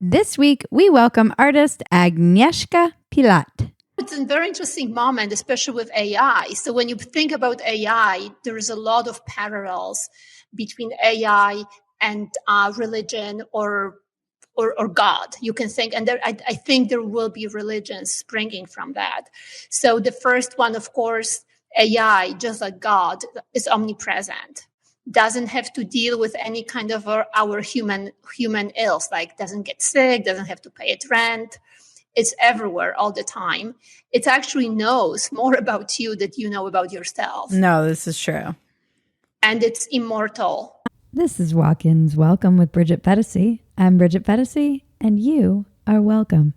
This week, we welcome artist Agnieszka Pilat. It's a very interesting moment, especially with AI. So when you think about AI, there is a lot of parallels between AI and religion or God. You can think, and I think there will be religions springing from that. So the first one, of course, AI, just like God, is omnipresent. Doesn't have to deal with any kind of our human ills, like doesn't get sick, doesn't have to pay its rent. It's everywhere all the time. It actually knows more about you than you know about yourself. No, this is true. And it's immortal. This is Walk-Ins Welcome with Bridget Phetasy. I'm Bridget Phetasy, and you are welcome.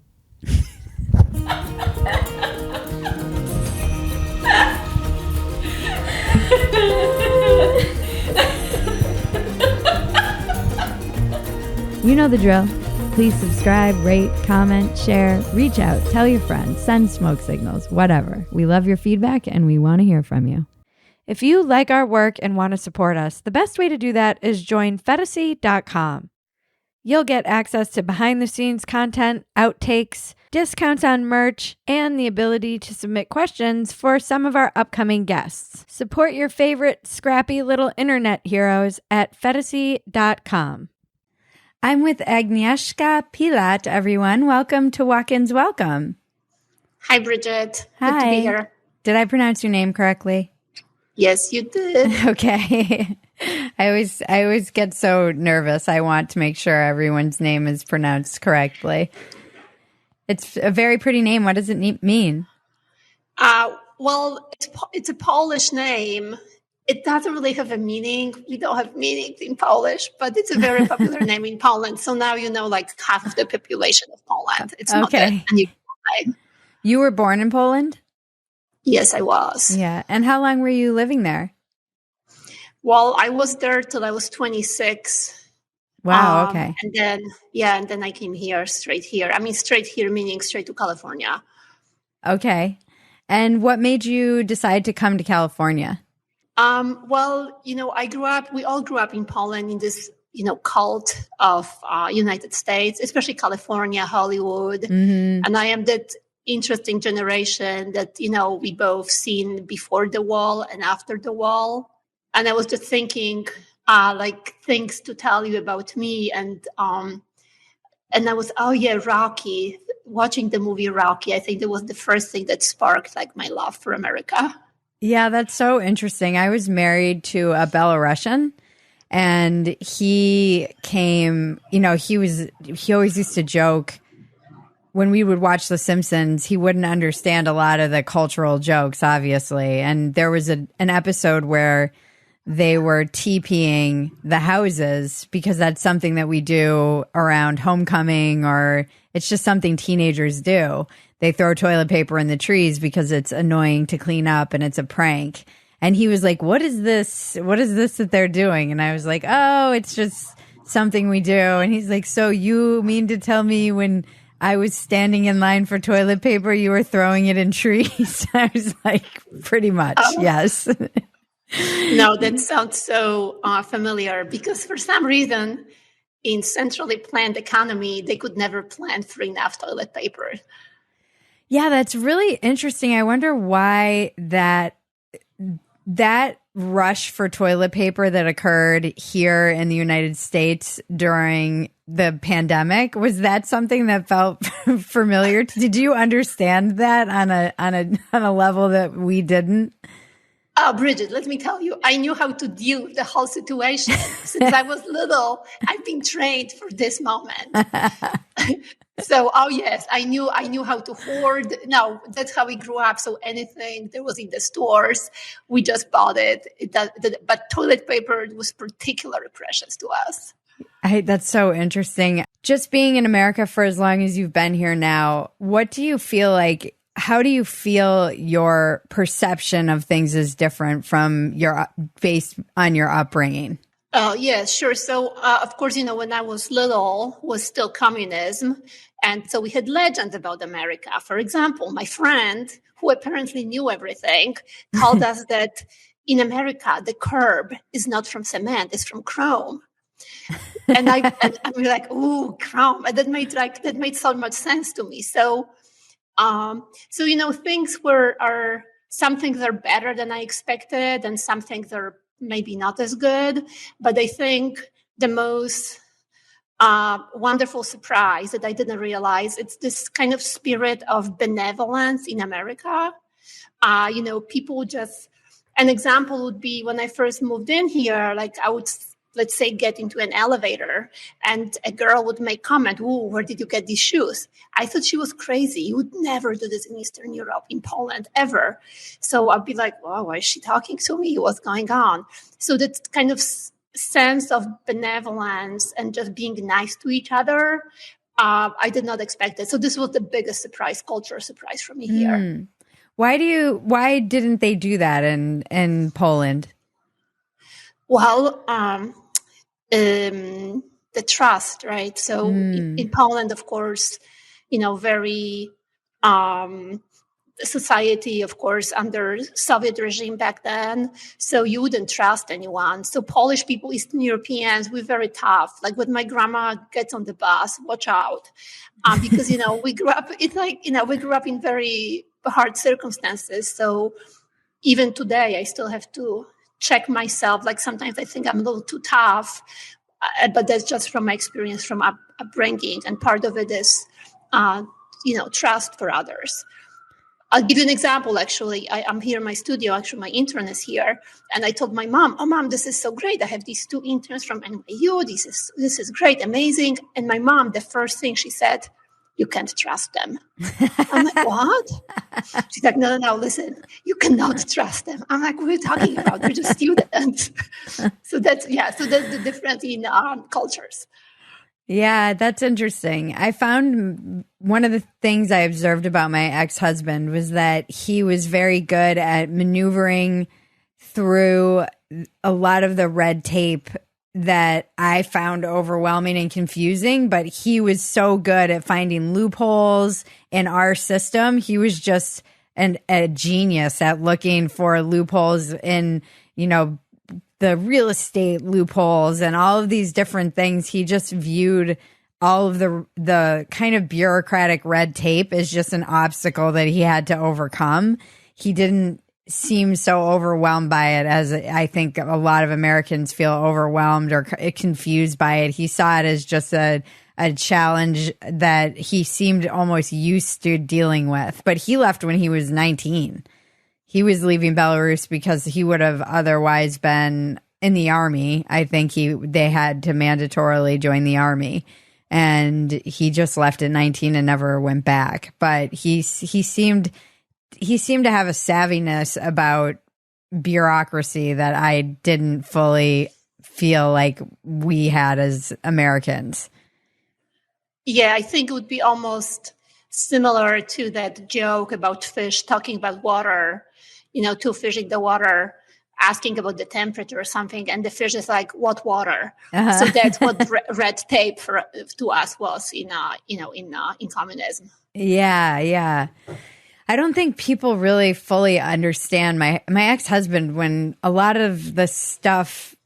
You know the drill. Please subscribe, rate, comment, share, reach out, tell your friends, send smoke signals, whatever. We love your feedback and we want to hear from you. If you like our work and want to support us, the best way to do that is join Phetasy.com. You'll get access to behind-the-scenes content, outtakes, discounts on merch, and the ability to submit questions for some of our upcoming guests. Support your favorite scrappy little internet heroes at Phetasy.com. I'm with Agnieszka Pilat, everyone. Welcome to Walk-Ins Welcome. Hi, Bridget. Hi. Good to be here. Did I pronounce your name correctly? Yes, you did. Okay. I always get so nervous. I want to make sure everyone's name is pronounced correctly. It's a very pretty name. What does it mean? Well, it's a Polish name. It doesn't really have a meaning. We don't have meanings in Polish, but it's a very popular name in Poland. So now you know like half of the population of Poland. It's not that unusual name. You were born in Poland? Yes, I was. Yeah. And how long were you living there? Well, I was there till I was 26. Wow. Okay. And then I came here, straight here. I mean, straight here meaning straight to California. Okay. And what made you decide to come to California? Well, we all grew up in Poland in this, cult of United States, especially California, Hollywood. Mm-hmm. And I am that interesting generation that, we both seen before the wall and after the wall. And I was just thinking, things to tell you about me. And I was, Rocky, watching the movie Rocky. I think that was the first thing that sparked my love for America. Yeah, that's so interesting. I was married to a Belarusian, and he came, he always used to joke when we would watch The Simpsons, he wouldn't understand a lot of the cultural jokes, obviously. And there was an episode where they were TPing the houses because that's something that we do around homecoming, or it's just something teenagers do. They throw toilet paper in the trees because it's annoying to clean up and it's a prank. And he was like, what is this? What is this that they're doing? And I was like, oh, it's just something we do. And he's like, so you mean to tell me when I was standing in line for toilet paper, you were throwing it in trees? I was like, pretty much, yes. No, that sounds so familiar because for some reason in centrally planned economy, they could never plan for enough toilet paper. Yeah, that's really interesting. I wonder why that rush for toilet paper that occurred here in the United States during the pandemic, was that something that felt familiar? Did you understand that on a level that we didn't? Bridget, let me tell you, I knew how to deal with the whole situation. Since I was little, I've been trained for this moment. So, yes, I knew how to hoard. No, that's how we grew up. So anything that was in the stores, we just bought it. But toilet paper was particularly precious to us. That's so interesting. Just being in America for as long as you've been here now, what do you feel like? How do you feel your perception of things is different from based on your upbringing? Oh, yeah, sure. So, of course, when I was little was still communism. And so we had legends about America. For example, my friend, who apparently knew everything, told us that in America, the curb is not from cement, it's from chrome. And I'm like, oh, crap. And that made so much sense to me. So, things some things are better than I expected, and some things are maybe not as good. But I think the most wonderful surprise that I didn't realize, it's this kind of spirit of benevolence in America. People just, an example would be when I first moved in here, like I would, let's say, get into an elevator and a girl would make comment, "Ooh, where did you get these shoes?" I thought she was crazy. You would never do this in Eastern Europe, in Poland, ever. So I'd be like, "Wow, why is she talking to me? What's going on?" So that kind of sense of benevolence and just being nice to each other, I did not expect it. So this was the biggest surprise, cultural surprise for me here. Why didn't they do that in Poland? Well, the trust, right? So in Poland, of course, very society, of course, under Soviet regime back then. So you wouldn't trust anyone. So Polish people, Eastern Europeans, we're very tough. Like when my grandma gets on the bus, watch out. Because, we grew up, we grew up in very hard circumstances. So even today, I still have to check myself. Like sometimes I think I'm a little too tough, but that's just from my experience, from upbringing. And part of it is, trust for others. I'll give you an example, actually. I'm here in my studio. Actually, my intern is here. And I told my mom, "Oh, Mom, this is so great. I have these 2 interns from NYU. This is great, amazing." And my mom, the first thing she said, "You can't trust them." I'm like, "What?" She's like, no, listen, you cannot trust them. I'm like, "What are you talking about? They're just students." So that's the difference in cultures. Yeah, that's interesting. I found one of the things I observed about my ex-husband was that he was very good at maneuvering through a lot of the red tape that I found overwhelming and confusing, but he was so good at finding loopholes in our system. He was just a genius at looking for loopholes in, the real estate loopholes and all of these different things. He just viewed all of the kind of bureaucratic red tape as just an obstacle that he had to overcome. He didn't seem so overwhelmed by it as I think a lot of Americans feel overwhelmed or confused by it. He saw it as just a challenge that he seemed almost used to dealing with. But he left when he was 19. He was leaving Belarus because he would have otherwise been in the army. I think they had to mandatorily join the army, and he just left at 19 and never went back. But he seemed to have a savviness about bureaucracy that I didn't fully feel like we had as Americans. Yeah, I think it would be almost similar to that joke about fish talking about water, 2 fish in the water, asking about the temperature or something. And the fish is like, "What water?" Uh-huh. So that's what red tape to us was in communism. Yeah. I don't think people really fully understand my ex-husband, when a lot of the stuff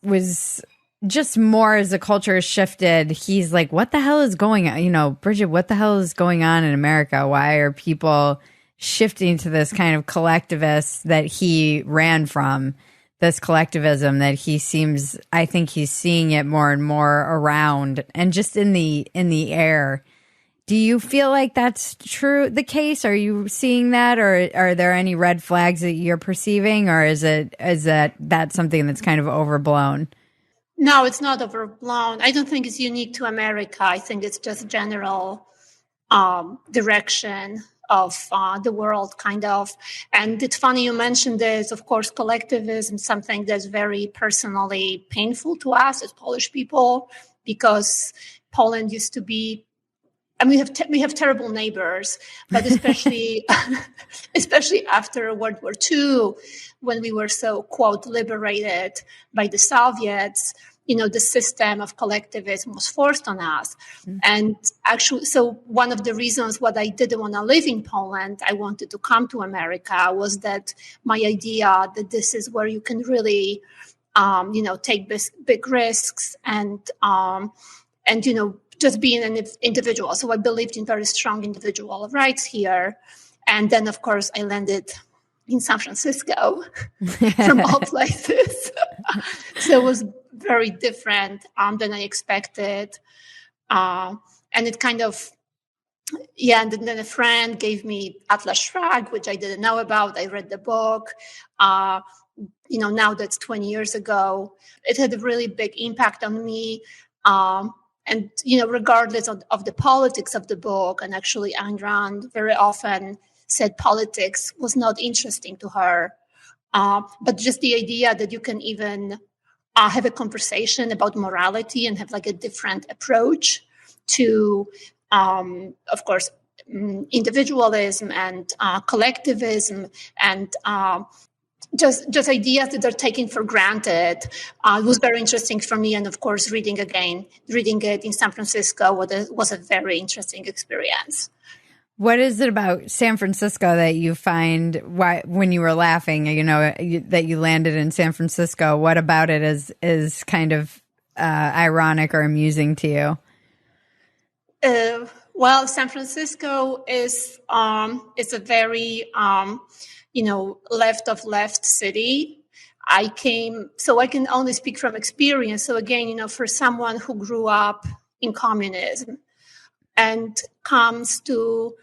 was just more as the culture has shifted. He's like, "What the hell is going on? Bridget, what the hell is going on in America? Why are people shifting to this kind of collectivist that he ran from, this collectivism that I think he's seeing it more and more around and just in the air." Do you feel like that's the case? Are you seeing that, or are there any red flags that you're perceiving, or is that something that's kind of overblown? No, it's not overblown. I don't think it's unique to America. I think it's just general direction of the world, kind of. And it's funny you mentioned this. Of course, collectivism is something that's very personally painful to us as Polish people, because Poland used to be, and we have terrible neighbors, but especially after World War II, when we were so, quote, liberated by the Soviets, the system of collectivism was forced on us. Mm-hmm. And actually, so one of the reasons why I didn't want to live in Poland, I wanted to come to America, was that my idea that this is where you can really take big risks and just being an individual. So I believed in very strong individual rights here. And then, of course, I landed in San Francisco from all places. So it was very different than I expected. And it kind of, and then a friend gave me Atlas Shrugged, which I didn't know about. I read the book. Now that's 20 years ago. It had a really big impact on me. And regardless of the politics of the book, and actually Ayn Rand very often said politics was not interesting to her. But just the idea that you can even have a conversation about morality and have like a different approach to, of course, individualism and collectivism and just ideas that are taken for granted was very interesting for me. And of course, reading it in San Francisco was a very interesting experience. What is it about San Francisco that you find when you were laughing, that you landed in San Francisco? What about it is kind of ironic or amusing to you? Well, San Francisco is a very left city. So I can only speak from experience. So again, for someone who grew up in communism and comes to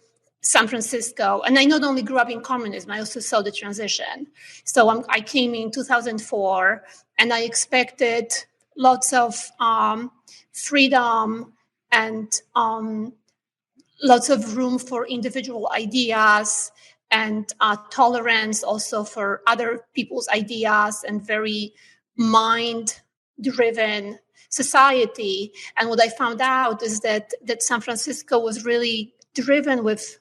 San Francisco, and I not only grew up in communism, I also saw the transition. So I came in 2004, and I expected lots of freedom and lots of room for individual ideas and tolerance also for other people's ideas, and very mind-driven society. And what I found out is that San Francisco was really driven with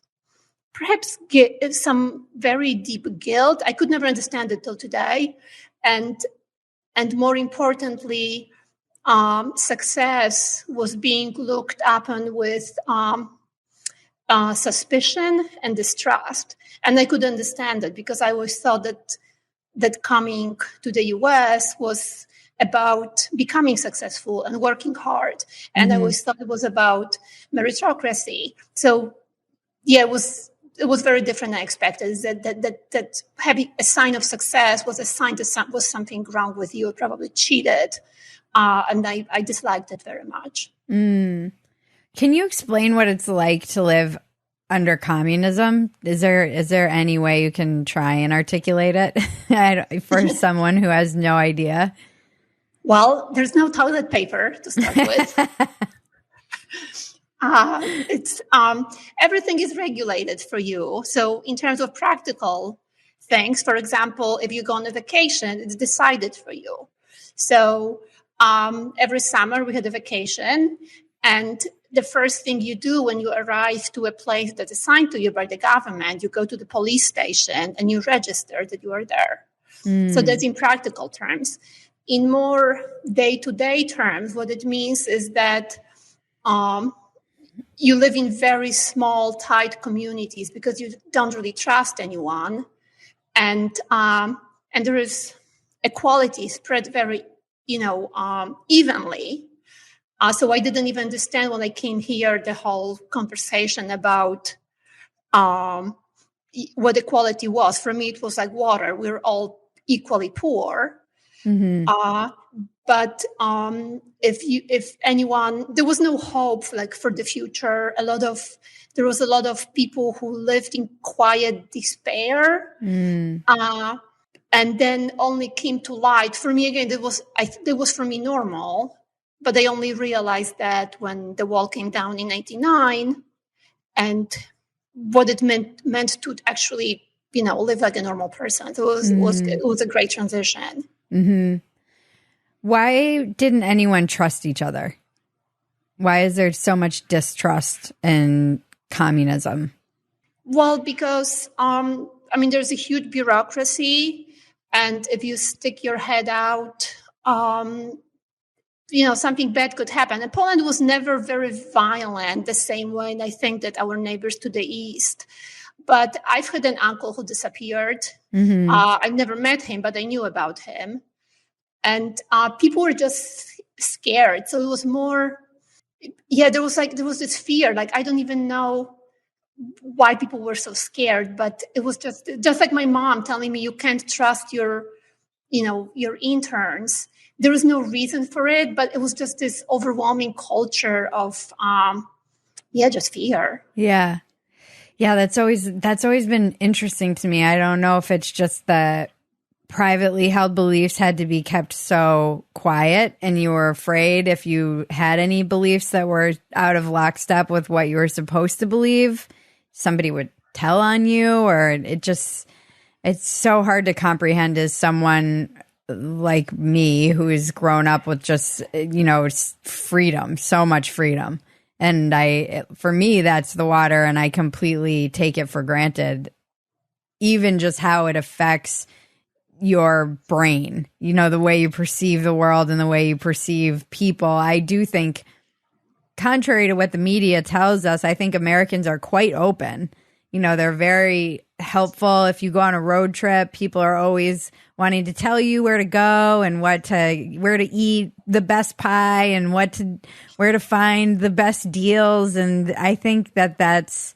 perhaps some very deep guilt. I could never understand it till today. And more importantly, success was being looked upon with suspicion and distrust. And I could understand it because I always thought that coming to the US was about becoming successful and working hard. And I always thought it was about meritocracy. So it was very different than I expected. That having a sign of success was a sign that was something wrong with you, probably cheated. And I disliked it very much. Mm. Can you explain what it's like to live under communism? Is there any way you can try and articulate it for someone who has no idea? Well, there's no toilet paper to start with. It's everything is regulated for you. So in terms of practical things, for example, if you go on a vacation, it's decided for you. So every summer we had a vacation, and the first thing you do when you arrive to a place that's assigned to you by the government, you go to the police station and you register that you are there. So that's in practical terms. In more day-to-day terms, what it means is that you live in very small, tight communities because you don't really trust anyone. And there is equality spread very, evenly. So I didn't even understand when I came here the whole conversation about what equality was. For me, it was like water. We're all equally poor. Mm-hmm. But if anyone, there was no hope for the future. There was a lot of people who lived in quiet despair. And then only came to light. For me, again, it was for me normal. But I only realized that when the wall came down in 1999, and what it meant to actually, live like a normal person. So it was a great transition. Mm-hmm. Why didn't anyone trust each other? Why is there so much distrust in communism? Well, because there's a huge bureaucracy, and if you stick your head out, something bad could happen. And Poland was never very violent the same way, and I think that our neighbors to the east. But I've had an uncle who disappeared. Mm-hmm. I've never met him, but I knew about him. and people were just scared. So it was more, there was this fear. Like, I don't even know why people were so scared, but it was just like my mom telling me, you can't trust your interns. There was no reason for it, but it was just this overwhelming culture of, just fear. Yeah. Yeah. That's always been interesting to me. I don't know if it's just that privately held beliefs had to be kept so quiet and you were afraid if you had any beliefs that were out of lockstep with what you were supposed to believe, somebody would tell on you, or it's so hard to comprehend as someone like me who's grown up with just, freedom, so much freedom. And for me, that's the water, and I completely take it for granted, even just how it affects your brain, the way you perceive the world and the way you perceive people. I do think, contrary to what the media tells us, I think Americans are quite open. They're very helpful. If you go on a road trip, people are always wanting to tell you where to go and where to eat the best pie and where to find the best deals. And I think that that's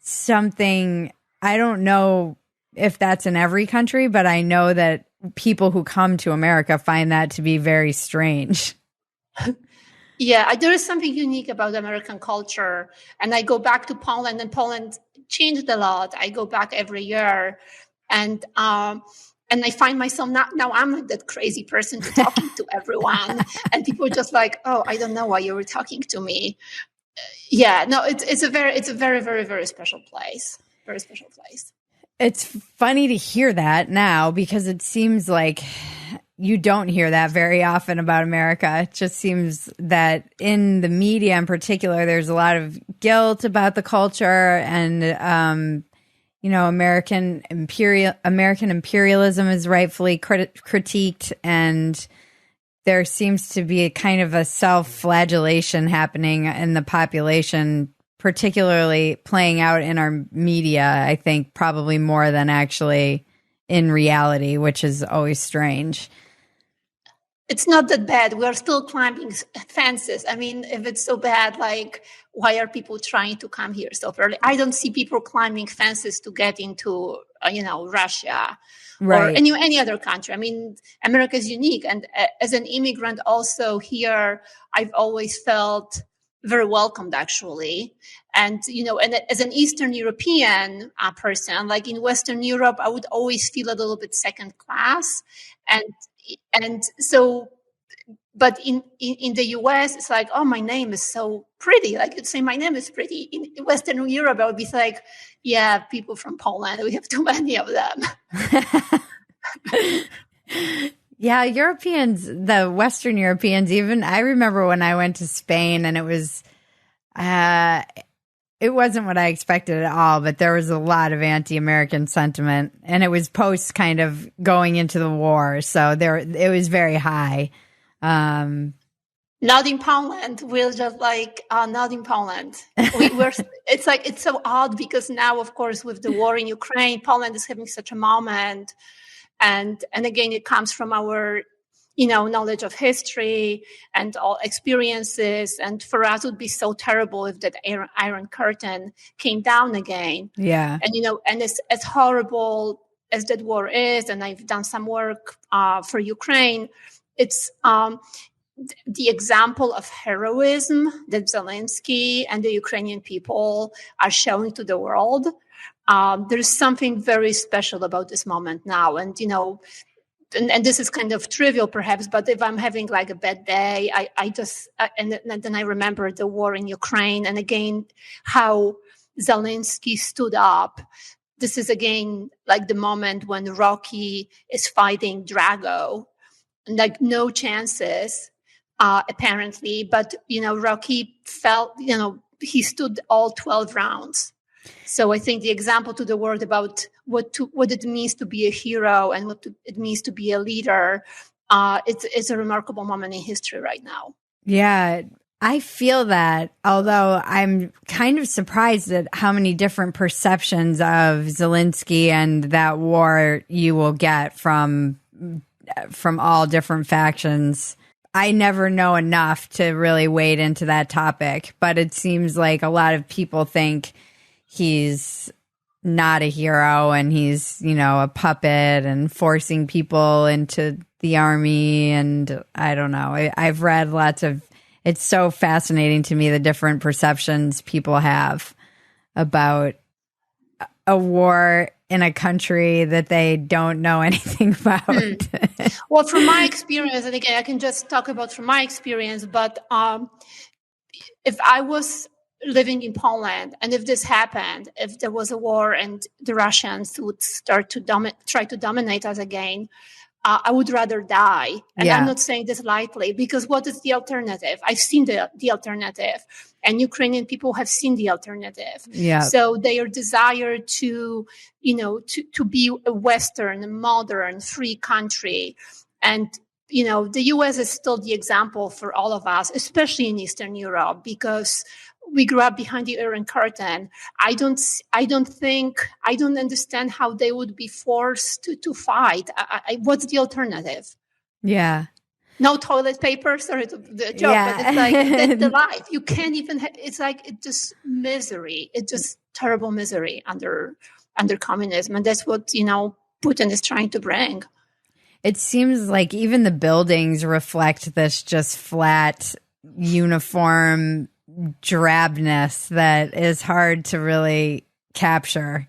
something, I don't know if that's in every country, but I know that people who come to America find that to be very strange. Yeah, there is something unique about American culture. And I go back to Poland, and Poland changed a lot. I go back every year, and I find myself now I'm like that crazy person talking to everyone, and people are just like, oh, I don't know why you were talking to me. Yeah, no, it's a very, very, very special place. Very special place. It's funny to hear that now, because it seems like you don't hear that very often about America. It just seems that in the media in particular, there's a lot of guilt about the culture, and American imperialism is rightfully critiqued, and there seems to be a kind of a self-flagellation happening in the population, particularly playing out in our media, I think probably more than actually in reality, which is always strange. It's not that bad. We're still climbing fences. I mean, if it's so bad, like, why are people trying to come here so early? I don't see people climbing fences to get into, Russia, right, or any other country. I mean, America is unique. And as an immigrant also here, I've always felt very welcomed, actually. And, and as an Eastern European person, like in Western Europe, I would always feel a little bit second class. And so, but in the US, it's like, oh, my name is so pretty. Like, you'd say my name is pretty. In Western Europe, I would be like, yeah, people from Poland, we have too many of them. Yeah, Europeans, the Western Europeans, even I remember when I went to Spain, and it wasn't what I expected at all, but there was a lot of anti-American sentiment, and it was post kind of going into the war. So it was very high. Not in Poland. We're just like, not in Poland. It's so odd, because now, of course, with the war in Ukraine, Poland is having such a moment. And again, it comes from our, knowledge of history and all experiences. And for us, it would be so terrible if that Iron Curtain came down again. Yeah. And, and as horrible as that war is, and I've done some work for Ukraine, it's the example of heroism that Zelensky and the Ukrainian people are showing to the world. There's something very special about this moment now. And, and this is kind of trivial perhaps, but if I'm having like a bad day, and then I remember the war in Ukraine, and again, how Zelensky stood up. This is again like the moment when Rocky is fighting Drago, like no chances, apparently, but, Rocky felt, he stood all 12 rounds. So I think the example to the world about what it means to be a hero and what it means to be a leader, it's a remarkable moment in history right now. Yeah, I feel that, although I'm kind of surprised at how many different perceptions of Zelensky and that war you will get from from all different factions. I never know enough to really wade into that topic, but it seems like a lot of people think he's not a hero and he's, a puppet and forcing people into the army. And I don't know. I've read it's so fascinating to me, the different perceptions people have about a war in a country that they don't know anything about. Well, from my experience, and again, I can just talk about from my experience, but if I was living in Poland and if this happened, if there was a war and the Russians would start to try to dominate us again, I would rather die. And I'm not saying this lightly, because what is the alternative? I've seen the alternative, and Ukrainian people have seen the alternative. Yeah. So their desire to be a Western, modern, free country. And, the US is still the example for all of us, especially in Eastern Europe, because we grew up behind the Iron Curtain. I don't understand how they would be forced to fight. What's the alternative? Yeah. No toilet paper. Sorry to the joke, but it's like that's the life. You can't even. It's like it's just misery. It's just terrible misery under communism, and that's what Putin is trying to bring. It seems like even the buildings reflect this just flat, uniform drabness that is hard to really capture.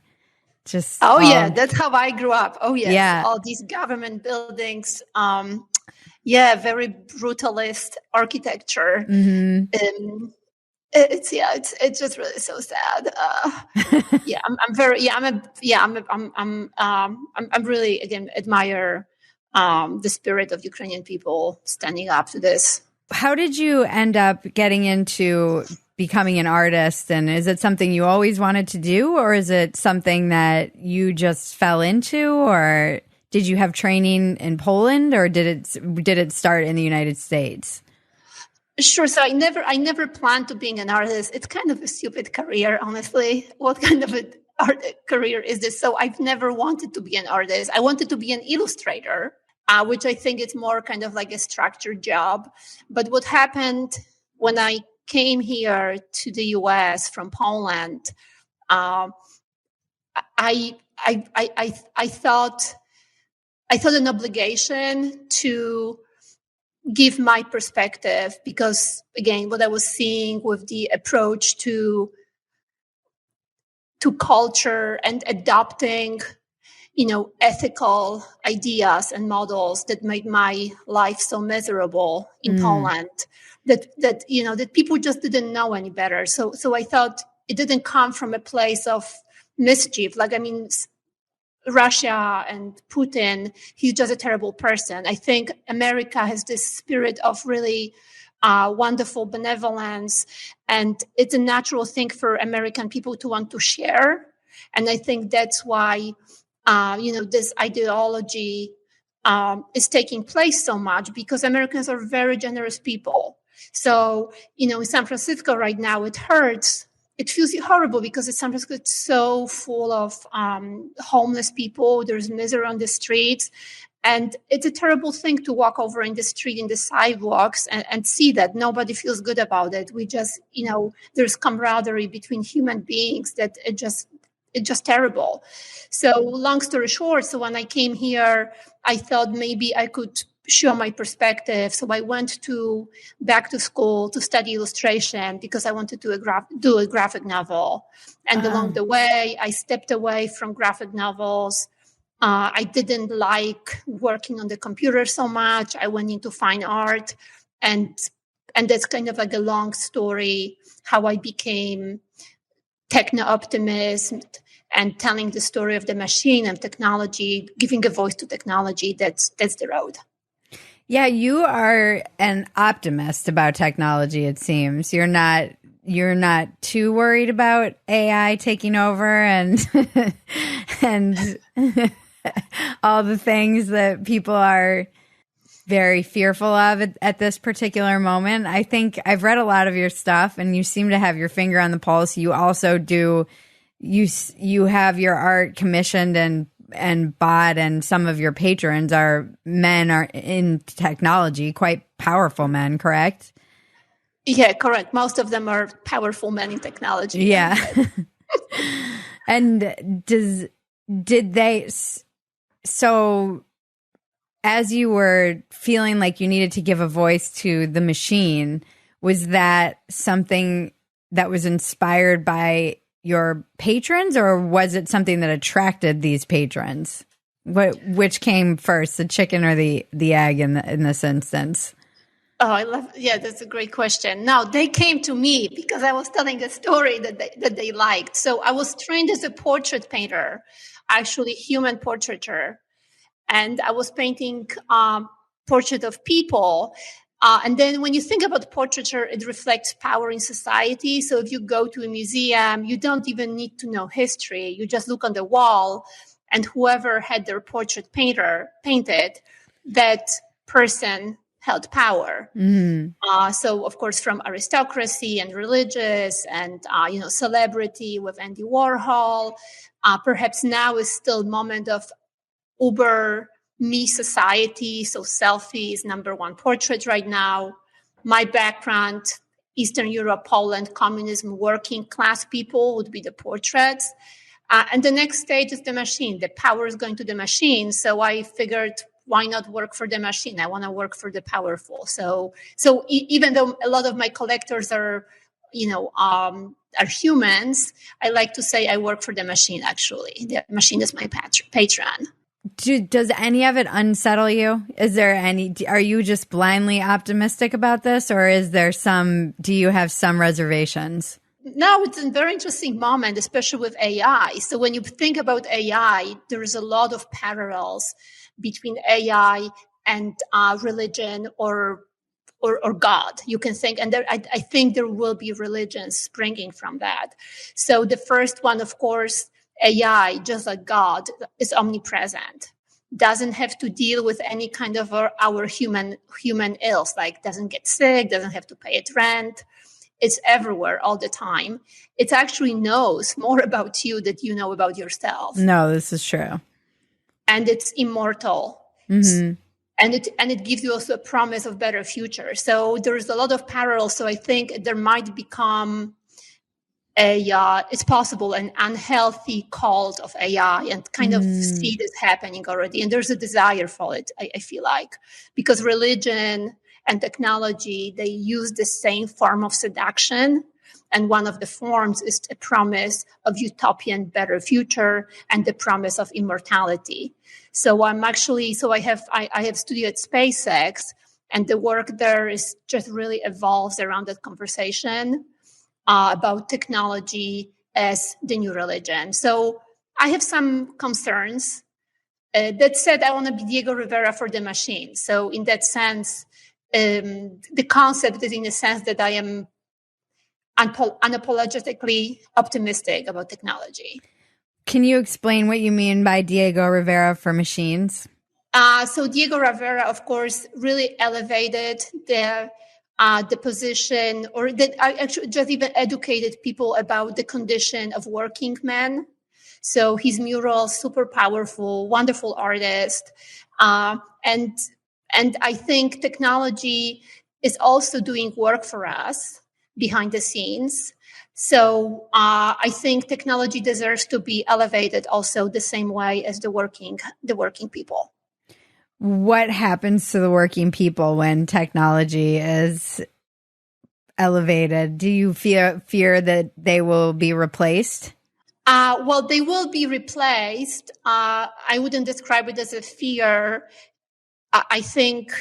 Just that's how I grew up. Yeah. All these government buildings. Very brutalist architecture. Mm-hmm. It's just really so sad. I'm really, again, admire the spirit of Ukrainian people standing up to this. How did you end up getting into becoming an artist? And is it something you always wanted to do, or is it something that you just fell into, or did you have training in Poland, or did it start in the United States? Sure. So I never planned to being an artist. It's kind of a stupid career, honestly. What kind of a career is this? So I've never wanted to be an artist. I wanted to be an illustrator, which I think is more kind of like a structured job. But what happened when I came here to the US from Poland, I thought an obligation to give my perspective, because again, what I was seeing with the approach to culture and adopting, ethical ideas and models that made my life so miserable in Poland, that people just didn't know any better. So I thought it didn't come from a place of mischief. Russia and Putin, he's just a terrible person. I think America has this spirit of really wonderful benevolence, and it's a natural thing for American people to want to share. And I think that's why, this ideology is taking place so much, because Americans are very generous people. So, in San Francisco right now, it hurts. It feels horrible because San Francisco is so full of homeless people. There's misery on the streets. And it's a terrible thing to walk over in the street, in the sidewalks, and see that nobody feels good about it. We just, there's camaraderie between human beings that it's just terrible. So long story short, so when I came here, I thought maybe I could show my perspective. So I went back to school to study illustration because I wanted to do a graphic novel. And along the way, I stepped away from graphic novels. I didn't like working on the computer so much. I went into fine art, and that's kind of like a long story, how I became techno-optimist and telling the story of the machine and technology, giving a voice to technology. That's the road. Yeah, you are an optimist about technology, it seems. You're not too worried about AI taking over and and all the things that people are very fearful of at this particular moment. I think I've read a lot of your stuff, and you seem to have your finger on the pulse. You also do you have your art commissioned and and bought, and some of your patrons are in technology, quite powerful men, correct? Yeah, correct. Most of them are powerful men in technology. Yeah. And did they, so as you were feeling like you needed to give a voice to the machine, was that something that was inspired by your patrons, or was it something that attracted these patrons? Which came first, the chicken or the egg in this instance? Oh, yeah, that's a great question. Now, they came to me because I was telling a story that they liked. So I was trained as a portrait painter, actually human portraiture. And I was painting portrait of people. And then when you think about portraiture, it reflects power in society. So if you go to a museum, you don't even need to know history. You just look on the wall, and whoever had their portrait painted, that person held power. So, of course, from aristocracy and religious and, celebrity with Andy Warhol, perhaps now is still a moment of uber me society. So selfie is number one portrait right now. My background, Eastern Europe, Poland, communism, working class people would be the portraits. And the next stage is the machine. The power is going to the machine. So I figured, why not work for the machine? I want to work for the powerful. So even though a lot of my collectors are humans, I like to say I work for the machine, actually. The machine is my patron. Does any of it unsettle you? Are you just blindly optimistic about this, or do you have some reservations? No, it's a very interesting moment, especially with AI. So when you think about AI, there is a lot of parallels between AI and religion or God. You can think, and I think there will be religions springing from that. So the first one, of course, AI, just like God, is omnipresent. Doesn't have to deal with any kind of our human ills, like doesn't get sick, doesn't have to pay its rent. It's everywhere all the time. It actually knows more about you than you know about yourself. No, this is true. And it's immortal. Mm-hmm. And it gives you also a promise of better future. So there's a lot of parallels. So I think there might become it's possible, an unhealthy cult of AI, and kind of see this happening already. And there's a desire for it, I feel like, because religion and technology, they use the same form of seduction. And one of the forms is a promise of utopian better future and the promise of immortality. So I have studied at SpaceX, and the work there is just really evolves around that conversation about technology as the new religion. So I have some concerns. That said, I want to be Diego Rivera for the machine. So in that sense, the concept is in a sense that I am unapologetically optimistic about technology. Can you explain what you mean by Diego Rivera for machines? So Diego Rivera, of course, really elevated the position, or that I actually just even educated people about the condition of working men. So his murals, super powerful, wonderful artist. And I think technology is also doing work for us behind the scenes. So I think technology deserves to be elevated also the same way as the working people. What happens to the working people when technology is elevated? Do you fear that they will be replaced? Well, they will be replaced. I wouldn't describe it as a fear. I think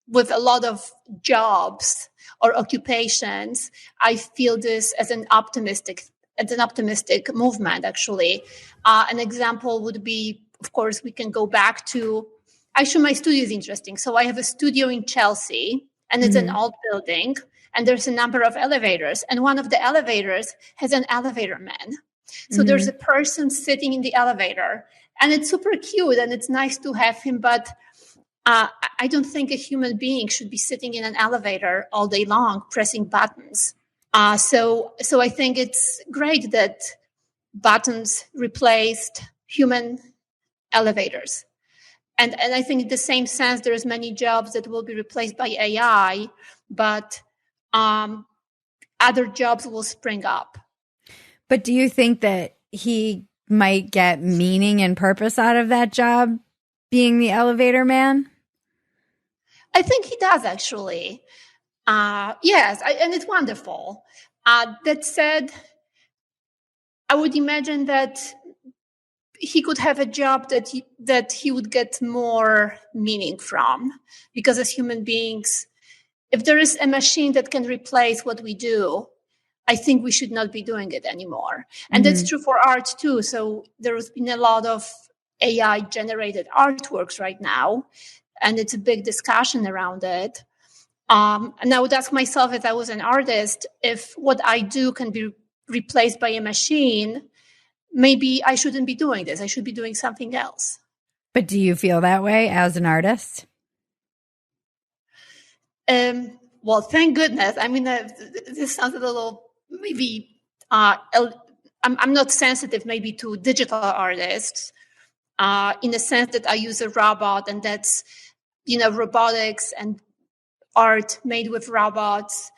with a lot of jobs or occupations, I feel this as an optimistic movement, actually. An example would be, of course, we can go back to, actually, my studio is interesting. So I have a studio in Chelsea, and it's an old building, and there's a number of elevators. And one of the elevators has an elevator man. So there's a person sitting in the elevator, and it's super cute, and it's nice to have him. But I don't think a human being should be sitting in an elevator all day long, pressing buttons. So I think it's great that buttons replaced human elevators. And I think in the same sense, there's many jobs that will be replaced by AI, but other jobs will spring up. But do you think that he might get meaning and purpose out of that job, being the elevator man? I think he does, actually. Yes, and it's wonderful. That said, I would imagine that he could have a job that he would get more meaning from, because as human beings, if there is a machine that can replace what we do, I think we should not be doing it anymore. And that's true for art too. So there's been a lot of AI generated artworks right now, and it's a big discussion around it. And I would ask myself, if I was an artist, if what I do can be replaced by a machine, maybe I shouldn't be doing this. I should be doing something else. But do you feel that way as an artist? Well, thank goodness. I mean, this sounds a little, maybe, I'm not sensitive maybe to digital artists in the sense that I use a robot, and that's, robotics and art made with robots.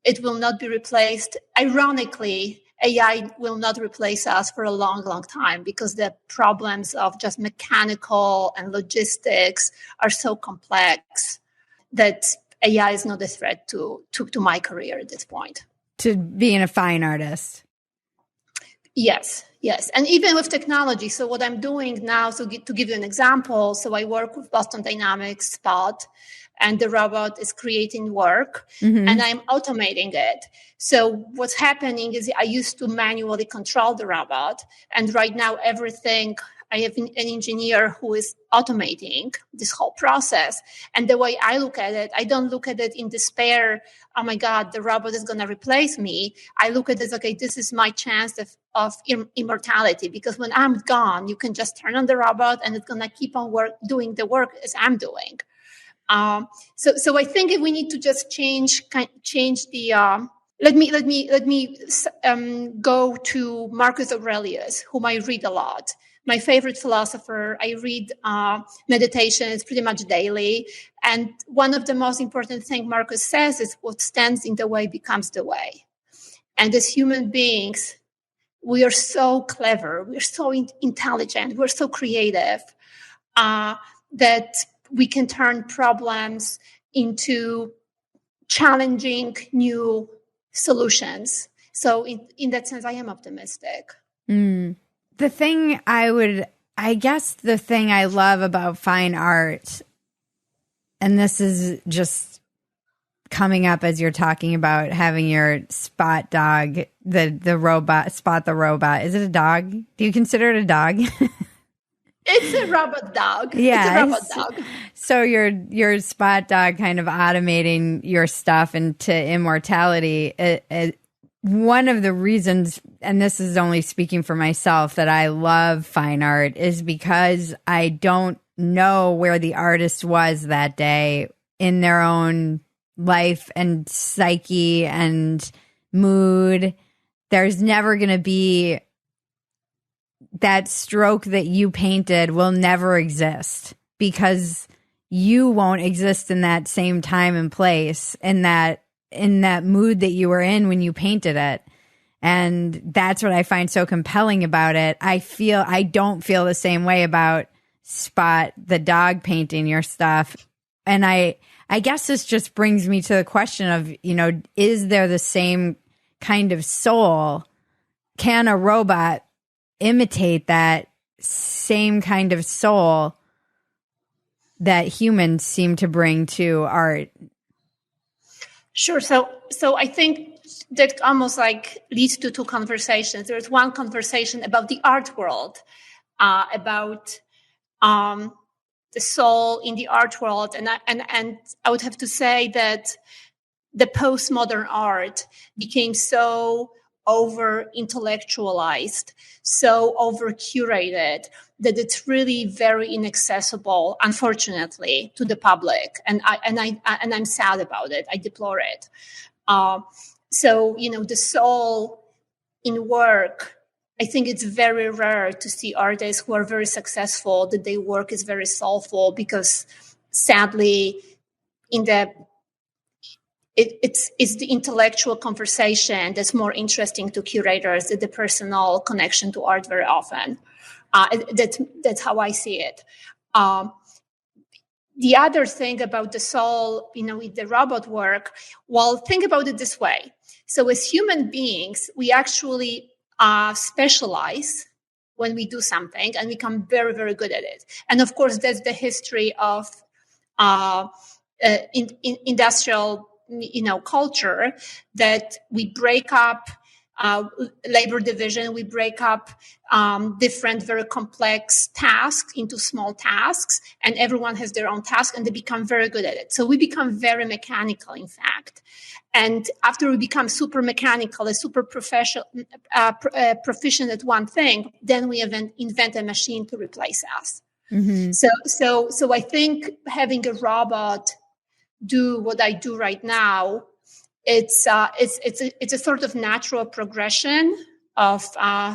It will not be replaced. Ironically, AI will not replace us for a long, long time, because the problems of just mechanical and logistics are so complex that AI is not a threat to my career at this point. To being a fine artist. Yes. And even with technology. So what I'm doing now, to give you an example, so I work with Boston Dynamics Spot, and the robot is creating work, and I'm automating it. So what's happening is I used to manually control the robot, and right now I have an engineer who is automating this whole process. And the way I look at it, I don't look at it in despair. Oh my God, the robot is going to replace me. I look at it, okay, this is my chance of immortality, because when I'm gone, you can just turn on the robot and it's going to keep on doing the work as I'm doing. So I think we need to just change the. Let me go to Marcus Aurelius, whom I read a lot. My favorite philosopher. I read Meditations pretty much daily, and one of the most important things Marcus says is, "What stands in the way becomes the way." And as human beings, we are so clever, we're so intelligent, we're so creative that we can turn problems into challenging new solutions. So in that sense, I am optimistic. The thing the thing I love about fine art, and this is just coming up as you're talking about having your Spot dog, the robot, Spot the robot. Is it a dog? Do you consider it a dog? It's a robot dog. Yeah, it's a robot dog. So your Spot dog kind of automating your stuff into immortality. One of the reasons, and this is only speaking for myself, that I love fine art is because I don't know where the artist was that day in their own life and psyche and mood. There's never going to be that stroke that you painted will never exist, because you won't exist in that same time and place, in that mood that you were in when you painted it. And that's what I find so compelling about it. I don't feel the same way about Spot the dog painting your stuff. And I guess this just brings me to the question of, is there the same kind of soul? Can a robot imitate that same kind of soul that humans seem to bring to art? Sure. So I think that almost leads to two conversations. There's one conversation about the art world, about the soul in the art world, and I would have to say that the postmodern art became so over intellectualized, so over curated, that it's really very inaccessible, unfortunately, to the public. And I'm sad about it. I deplore it. So the soul in work I think it's very rare to see artists who are very successful, that their work is very soulful, because sadly, it's the intellectual conversation that's more interesting to curators than the personal connection to art very often. That's how I see it. The other thing about the soul, with the robot work, well, think about it this way. So as human beings, we actually specialize when we do something and become very, very good at it. And of course, that's the history of industrial, culture, that we break up labor division, we break up different very complex tasks into small tasks, and everyone has their own task, and they become very good at it. So we become very mechanical, in fact. And after we become super mechanical and super proficient at one thing, then we invent a machine to replace us. Mm-hmm. So I think having a robot do what I do right now, it's a sort of natural progression of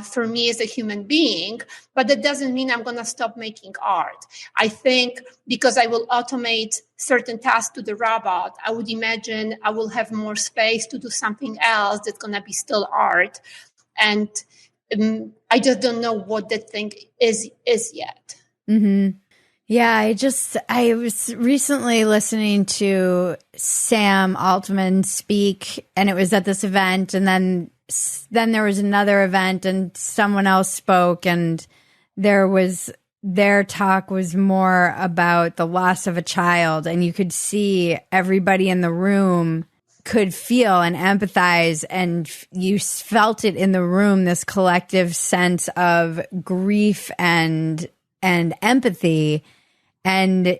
for me as a human being, but that doesn't mean I'm going to stop making art. I think because I will automate certain tasks to the robot, I would imagine I will have more space to do something else that's going to be still art, and I just don't know what that thing is yet. Mm-hmm. Yeah, I was recently listening to Sam Altman speak, and it was at this event, and then there was another event and someone else spoke, and their talk was more about the loss of a child, and you could see everybody in the room could feel and empathize, and you felt it in the room, this collective sense of grief and empathy. And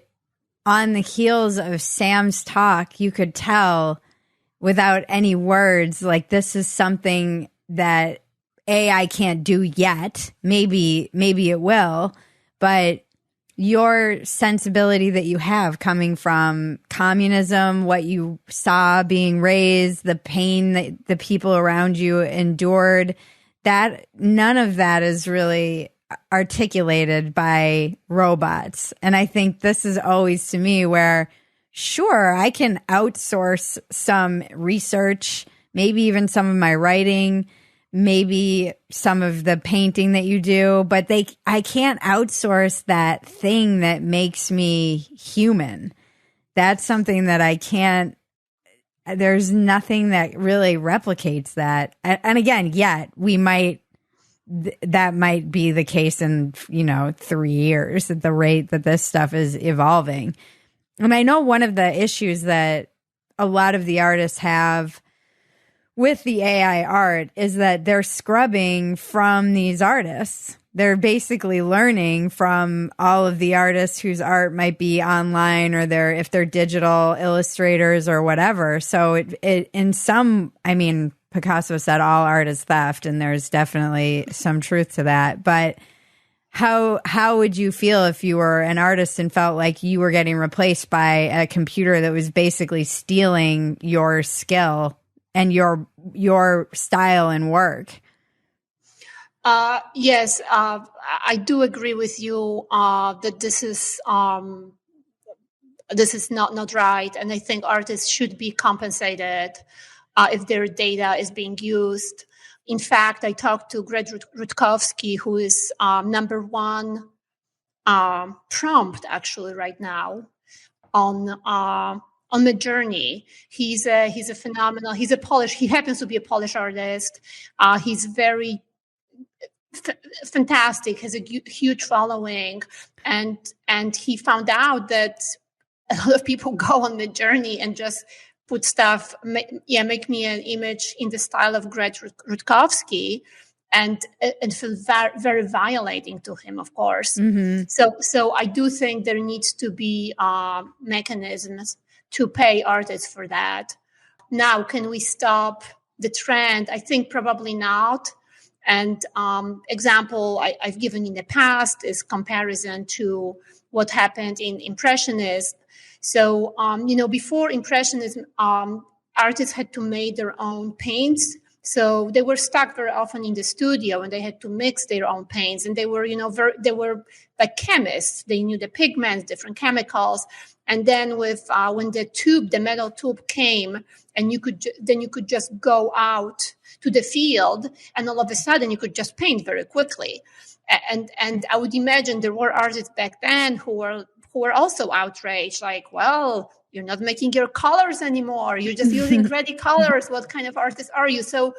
on the heels of Sam's talk, you could tell without any words, like, this is something that AI can't do yet. Maybe it will, but your sensibility that you have coming from communism, what you saw being raised, the pain that the people around you endured, that none of that is really articulated by robots. And I think this is always, to me, where sure, I can outsource some research, maybe even some of my writing, maybe some of the painting that you do, but I can't outsource that thing that makes me human. That's something that I can't, there's nothing that really replicates that. And again, yet that might be the case in, 3 years at the rate that this stuff is evolving. And I know one of the issues that a lot of the artists have with the AI art is that they're scrubbing from these artists. They're basically learning from all of the artists whose art might be online, or if they're digital illustrators or whatever. So it in some, Picasso said all art is theft, and there's definitely some truth to that. But how would you feel if you were an artist and felt like you were getting replaced by a computer that was basically stealing your skill and your style and work? Yes, I do agree with you that this is not right, and I think artists should be compensated if their data is being used. In fact, I talked to Greg Rutkowski, who is number one prompt actually right now on Midjourney. He's a phenomenal. He happens to be a Polish artist. He's very fantastic. Has a huge following, and he found out that a lot of people go on Midjourney and just put stuff, make me an image in the style of Greg Rutkowski, and feel very, very violating to him, of course. Mm-hmm. So I do think there needs to be mechanisms to pay artists for that. Now, can we stop the trend? I think probably not. And example I've given in the past is comparison to what happened in Impressionism. So, before Impressionism, artists had to make their own paints. So they were stuck very often in the studio and they had to mix their own paints. And they were, they were like chemists. They knew the pigments, different chemicals. And then when the metal tube came, and you could just go out to the field, and all of a sudden you could just paint very quickly. And I would imagine there were artists back then who were also outraged, like, well, you're not making your colors anymore. You're just using ready colors. What kind of artist are you? So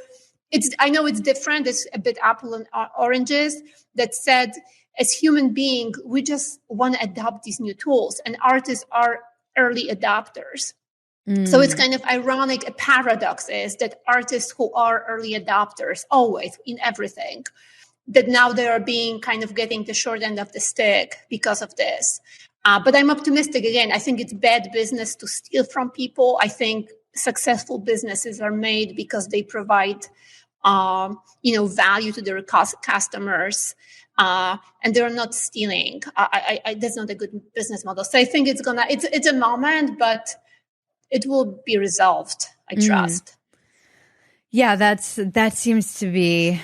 I know it's different. It's a bit apple and oranges. That said, as human beings, we just want to adopt these new tools, and artists are early adopters. So it's kind of ironic. A paradox is that artists who are early adopters, always in everything, that now they are being kind of getting the short end of the stick because of this. But I'm optimistic. Again, I think it's bad business to steal from people. I think successful businesses are made because they provide, value to their customers, and they're not stealing. That's not a good business model. So I think it's a moment, but it will be resolved, I trust. Yeah, that seems to be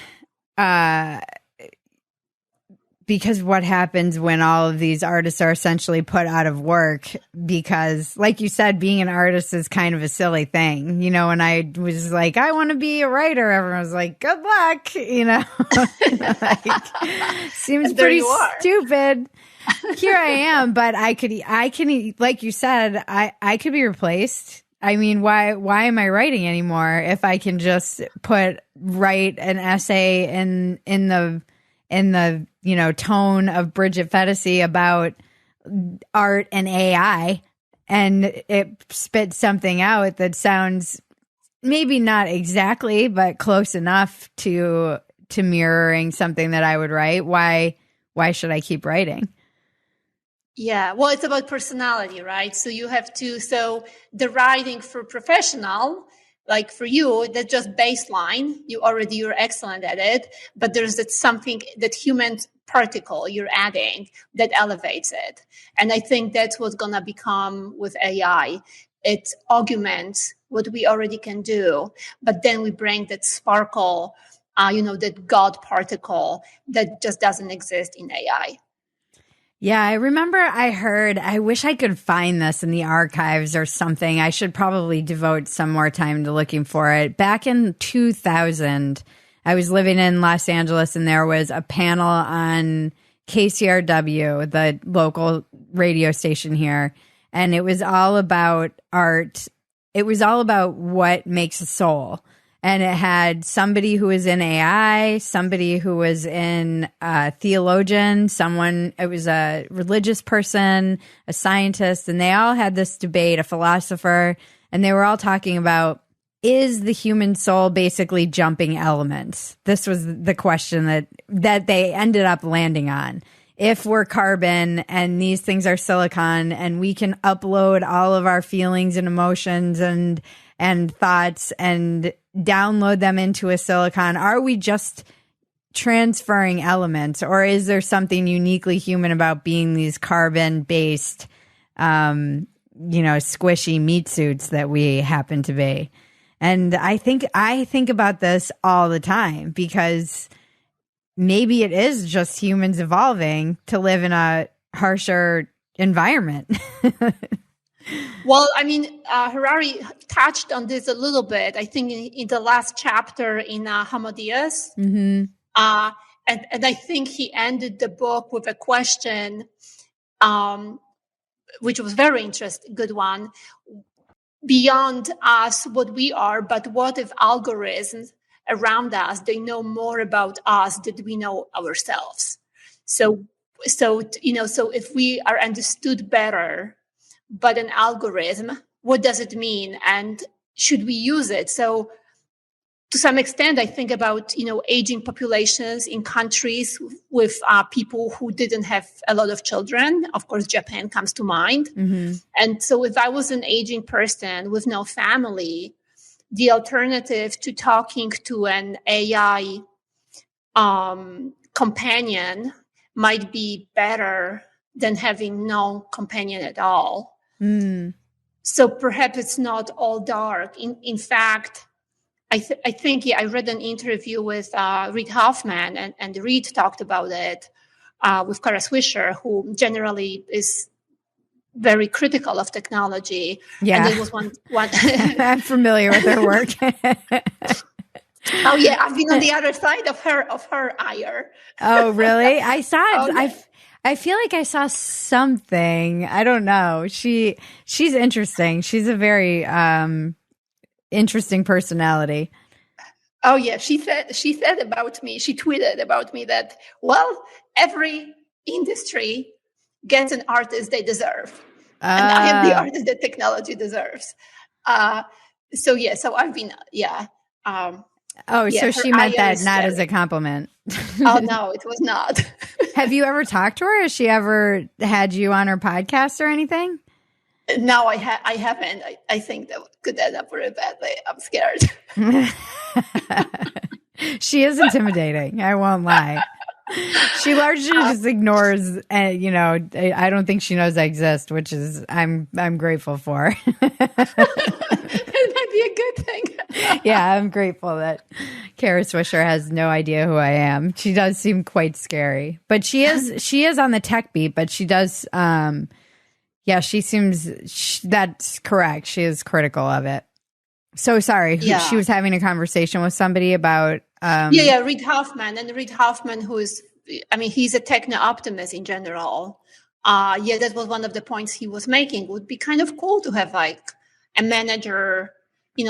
because what happens when all of these artists are essentially put out of work, because like you said, being an artist is kind of a silly thing. When I was like, I want to be a writer, everyone was like, good luck, seems pretty stupid. Here I am, but I can, like you said, I could be replaced. I mean, why am I writing anymore if I can just write an essay in the tone of Bridget Phetasy about art and AI, and it spits something out that sounds maybe not exactly, but close enough to mirroring something that I would write. Why should I keep writing? Yeah, well, it's about personality, right? So the writing for professional, like for you, that's just baseline. You're excellent at it, but there's something, that human particle you're adding that elevates it. And I think that's what's going to become with AI. It augments what we already can do, but then we bring that sparkle, that God particle that just doesn't exist in AI. Yeah, I remember I wish I could find this in the archives or something. I should probably devote some more time to looking for it. Back in 2000, I was living in Los Angeles, and there was a panel on KCRW, the local radio station here, and it was all about art. It was all about what makes a soul. And it had somebody who was in AI, somebody who was in theologian, it was a religious person, a scientist, and they all had this debate, a philosopher, and they were all talking about, is the human soul basically jumping elements? This was the question that they ended up landing on. If we're carbon and these things are silicon, and we can upload all of our feelings and emotions and thoughts and download them into a silicon, are we just transferring elements, or is there something uniquely human about being these carbon-based, squishy meat suits that we happen to be? And I think about this all the time, because maybe it is just humans evolving to live in a harsher environment. Well, I mean, Harari touched on this a little bit, I think, in the last chapter in Homo Deus. Mm-hmm. And I think he ended the book with a question, which was very interesting, good one. Beyond us, what we are, but what if algorithms around us, they know more about us than we know ourselves? So if we are understood better but an algorithm, what does it mean, and should we use it? So to some extent, I think about, aging populations in countries with people who didn't have a lot of children. Of course, Japan comes to mind. Mm-hmm. And so if I was an aging person with no family, the alternative to talking to an AI companion might be better than having no companion at all. Mm. So perhaps it's not all dark. In fact, I think I read an interview with Reid Hoffman, and Reid talked about it with Kara Swisher, who generally is very critical of technology. Yeah. And it was one I'm familiar with her work. Oh yeah, I've been on the other side of her ire. Oh really? I saw it. Oh, yeah. I feel like I saw something. I don't know. She's interesting. She's a very interesting personality. Oh yeah, she said about me. She tweeted about me that, well, every industry gets an artist they deserve, and I am the artist that technology deserves. So I've been so she meant that not as a compliment. Oh no, it was not. Have you ever talked to her? Has she ever had you on her podcast or anything? No, I haven't. I think that could end up very badly. I'm scared. She is intimidating. I won't lie. She largely just ignores, I don't think she knows I exist, which is I'm grateful for. It might be a good thing. Yeah, I'm grateful that Kara Swisher has no idea who I am. She does seem quite scary, but she is on the tech beat. But she does, she seems that's correct. She is critical of it. So sorry, she was having a conversation with somebody about. Reid Hoffman, and Reid Hoffman, he's a techno optimist in general. That was one of the points he was making. It would be kind of cool to have like a manager,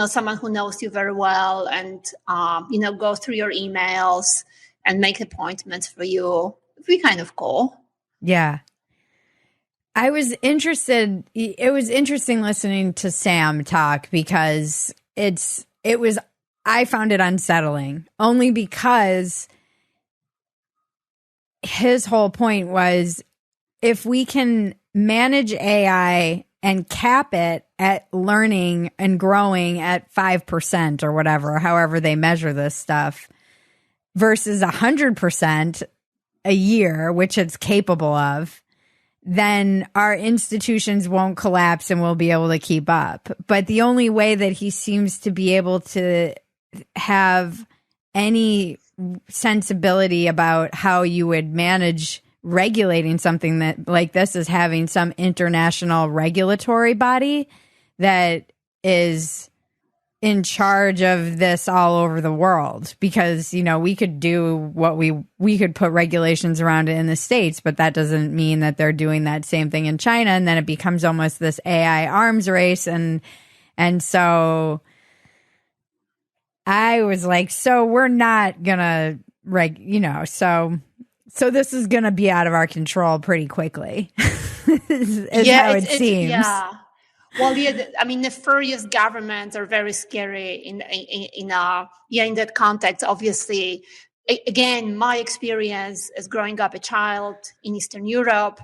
someone who knows you very well, and go through your emails and make appointments for you. It'd be kind of cool. Yeah. I was interested. It was interesting listening to Sam talk because I found it unsettling only because his whole point was if we can manage AI and cap it at learning and growing at 5% or whatever, however they measure this stuff versus 100% a year, which it's capable of, then our institutions won't collapse and we'll be able to keep up. But the only way that he seems to be able to have any sensibility about how you would manage regulating something that like this is having some international regulatory body that is in charge of this all over the world, because we could do what we could put regulations around it in the States, but that doesn't mean that they're doing that same thing in China, and then it becomes almost this AI arms race, and so I was like, so we're not gonna so this is gonna be out of our control pretty quickly. is how it seems. Yeah. Well, nefarious governments are very scary in that context. Obviously, again, my experience as growing up a child in Eastern Europe,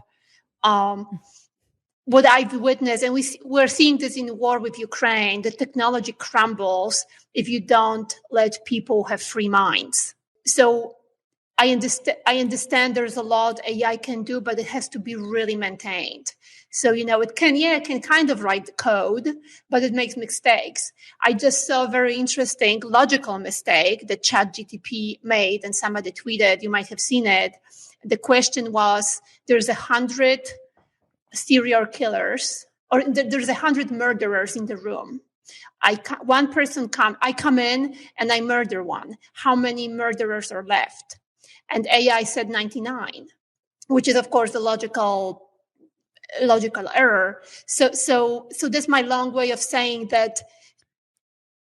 what I've witnessed, and we're seeing this in the war with Ukraine, the technology crumbles if you don't let people have free minds. So I understand there's a lot AI can do, but it has to be really maintained. So, it can kind of write the code, but it makes mistakes. I just saw a very interesting logical mistake that ChatGPT made, and somebody tweeted, you might have seen it. The question was, there's 100 serial killers, or there's 100 murderers in the room. I come in and I murder one. How many murderers are left? And AI said 99, which is, of course, the logical error. So that's my long way of saying that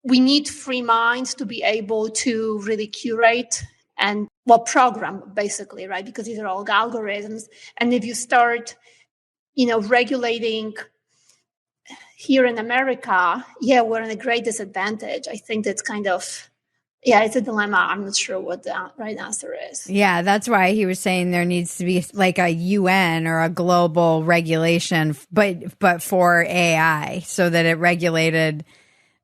we need free minds to be able to really curate and program, basically, right? Because these are all algorithms. And if you start, regulating here in America, we're in a great disadvantage. I think that's kind of, it's a dilemma. I'm not sure what the right answer is. Yeah, that's why he was saying there needs to be like a UN or a global regulation, but for AI, so that it regulated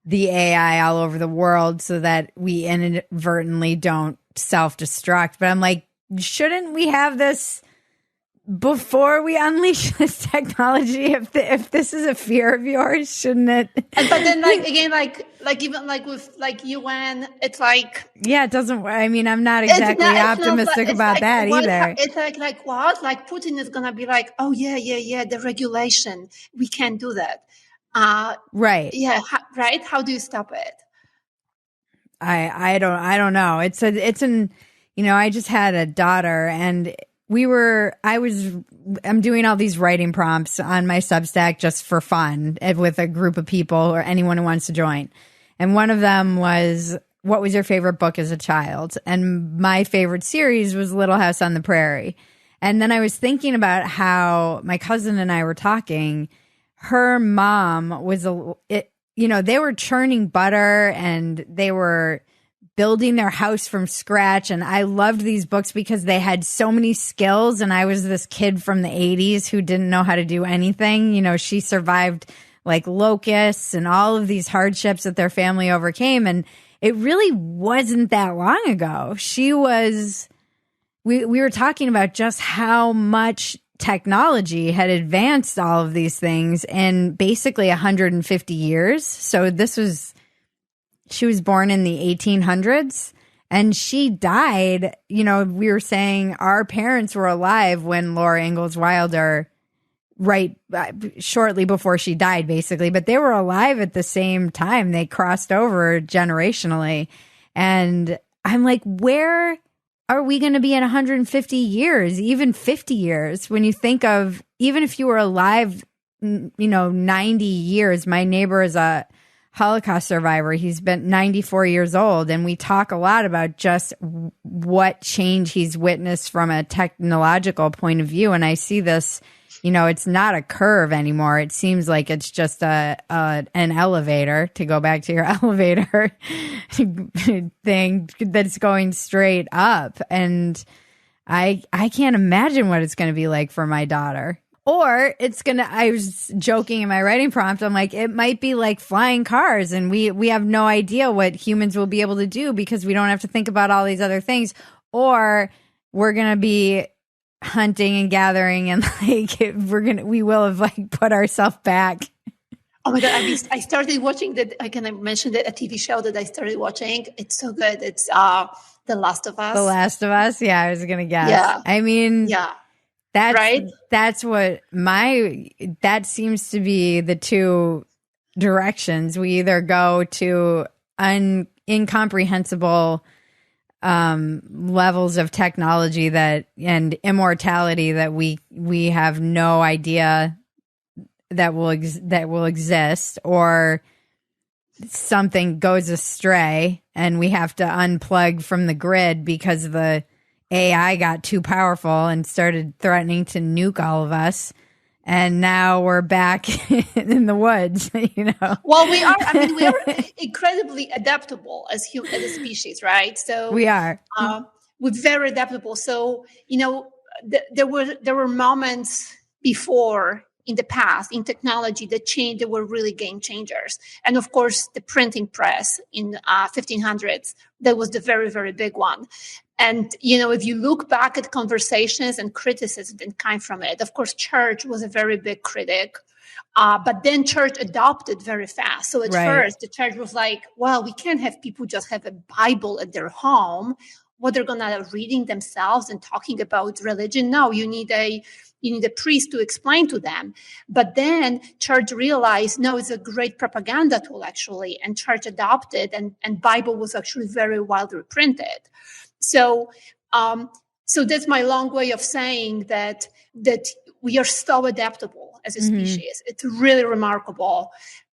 the AI all over the world so that we inadvertently don't self-destruct. But I'm like, shouldn't we have this before we unleash this technology, if this is a fear of yours, shouldn't it? But then, like again, like even like with like UN, it's like yeah, it doesn't. I mean, I'm not exactly optimistic about like, that what, either. It's like what? Like Putin is gonna be like, oh yeah, the regulation, we can't do that. Right. Yeah. Right. How do you stop it? I don't know. I just had a daughter, and I'm doing all these writing prompts on my Substack just for fun with a group of people or anyone who wants to join. And one of them was, what was your favorite book as a child? And my favorite series was Little House on the Prairie. And then I was thinking about how my cousin and I were talking. Her mom was they were churning butter and they were building their house from scratch. And I loved these books because they had so many skills. And I was this kid from the 80s who didn't know how to do anything. She survived like locusts and all of these hardships that their family overcame. And it really wasn't that long ago. We were talking about just how much technology had advanced all of these things in basically 150 years. So she was born in the 1800s and she died. We were saying our parents were alive when Laura Ingalls Wilder, right, shortly before she died, basically, but they were alive at the same time. They crossed over generationally. And I'm like, where are we going to be in 150 years, even 50 years? When you think of, even if you were alive, 90 years, my neighbor is a Holocaust survivor. He's been 94 years old. And we talk a lot about just what change he's witnessed from a technological point of view. And I see this, it's not a curve anymore. It seems like it's just an elevator, to go back to your elevator thing, that's going straight up. And I can't imagine what it's going to be like for my daughter. Or I was joking in my writing prompt. I'm like, it might be like flying cars and we have no idea what humans will be able to do because we don't have to think about all these other things. Or we're going to be hunting and gathering and like we will have like put ourselves back. Oh my God. I started watching that. I mention that a TV show that I started watching. It's so good. It's The Last of Us. The Last of Us. Yeah, I was going to guess. Yeah. I mean, yeah. That's right. That's what that seems to be the two directions. We either go to incomprehensible levels of technology and immortality that we have no idea that will exist, or something goes astray and we have to unplug from the grid because the AI got too powerful and started threatening to nuke all of us. And now we're back in the woods, Well, we are incredibly adaptable as a species, right? So we are. We're very adaptable. So, there were moments before in the past in technology that were really game changers. And of course, the printing press in 1500s, that was the very, very big one. And, if you look back at conversations and criticism that came from it, of course, church was a very big critic. But then church adopted very fast. So at first, the church was like, well, we can't have people just have a Bible at their home. What, they're going to reading themselves and talking about religion? No, you need a priest to explain to them. But then church realized, no, it's a great propaganda tool, actually. And church adopted, and Bible was actually very widely printed. So that's my long way of saying that we are so adaptable as a species. It's really remarkable.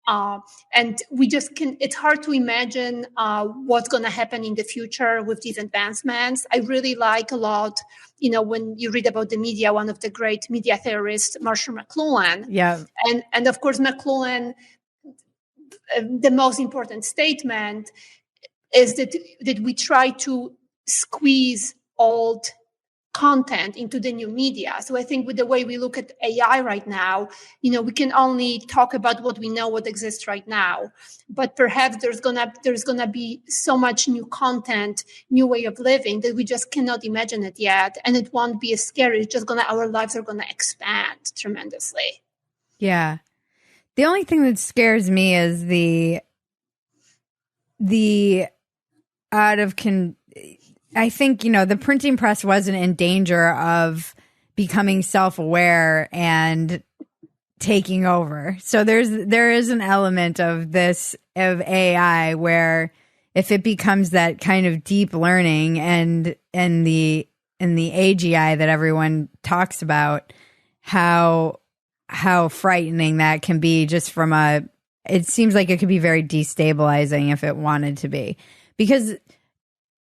And it's hard to imagine what's going to happen in the future with these advancements. I really like a lot, when you read about the media, one of the great media theorists, Marshall McLuhan. Yeah. And of course, McLuhan, the most important statement is that we try to squeeze old content into the new media. So I think with the way we look at AI right now, we can only talk about what we know, what exists right now. But perhaps there's gonna be so much new content, new way of living that we just cannot imagine it yet, and it won't be as scary. It's just our lives are gonna expand tremendously. Yeah. The only thing that scares me is I think, the printing press wasn't in danger of becoming self-aware and taking over. So there is an element of this, of AI, where if it becomes that kind of deep learning and the AGI that everyone talks about, how frightening that can be, just from it seems like it could be very destabilizing if it wanted to be, because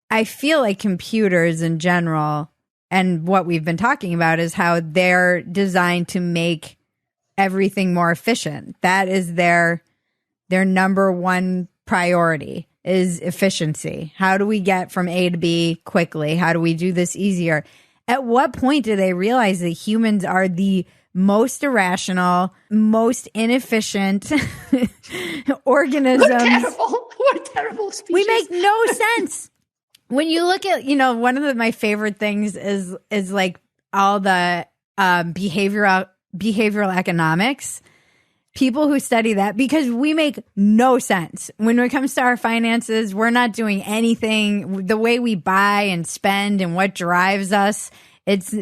I feel like computers in general, and what we've been talking about, is how they're designed to make everything more efficient. That is their number one priority, is efficiency. How do we get from A to B quickly? How do we do this easier? At what point do they realize that humans are the most irrational, most inefficient organisms? We're terrible species. We make no sense. When you look at, one of my favorite things is like all the behavioral economics, people who study that, because we make no sense. When it comes to our finances, we're not doing anything. The way we buy and spend and what drives us, it's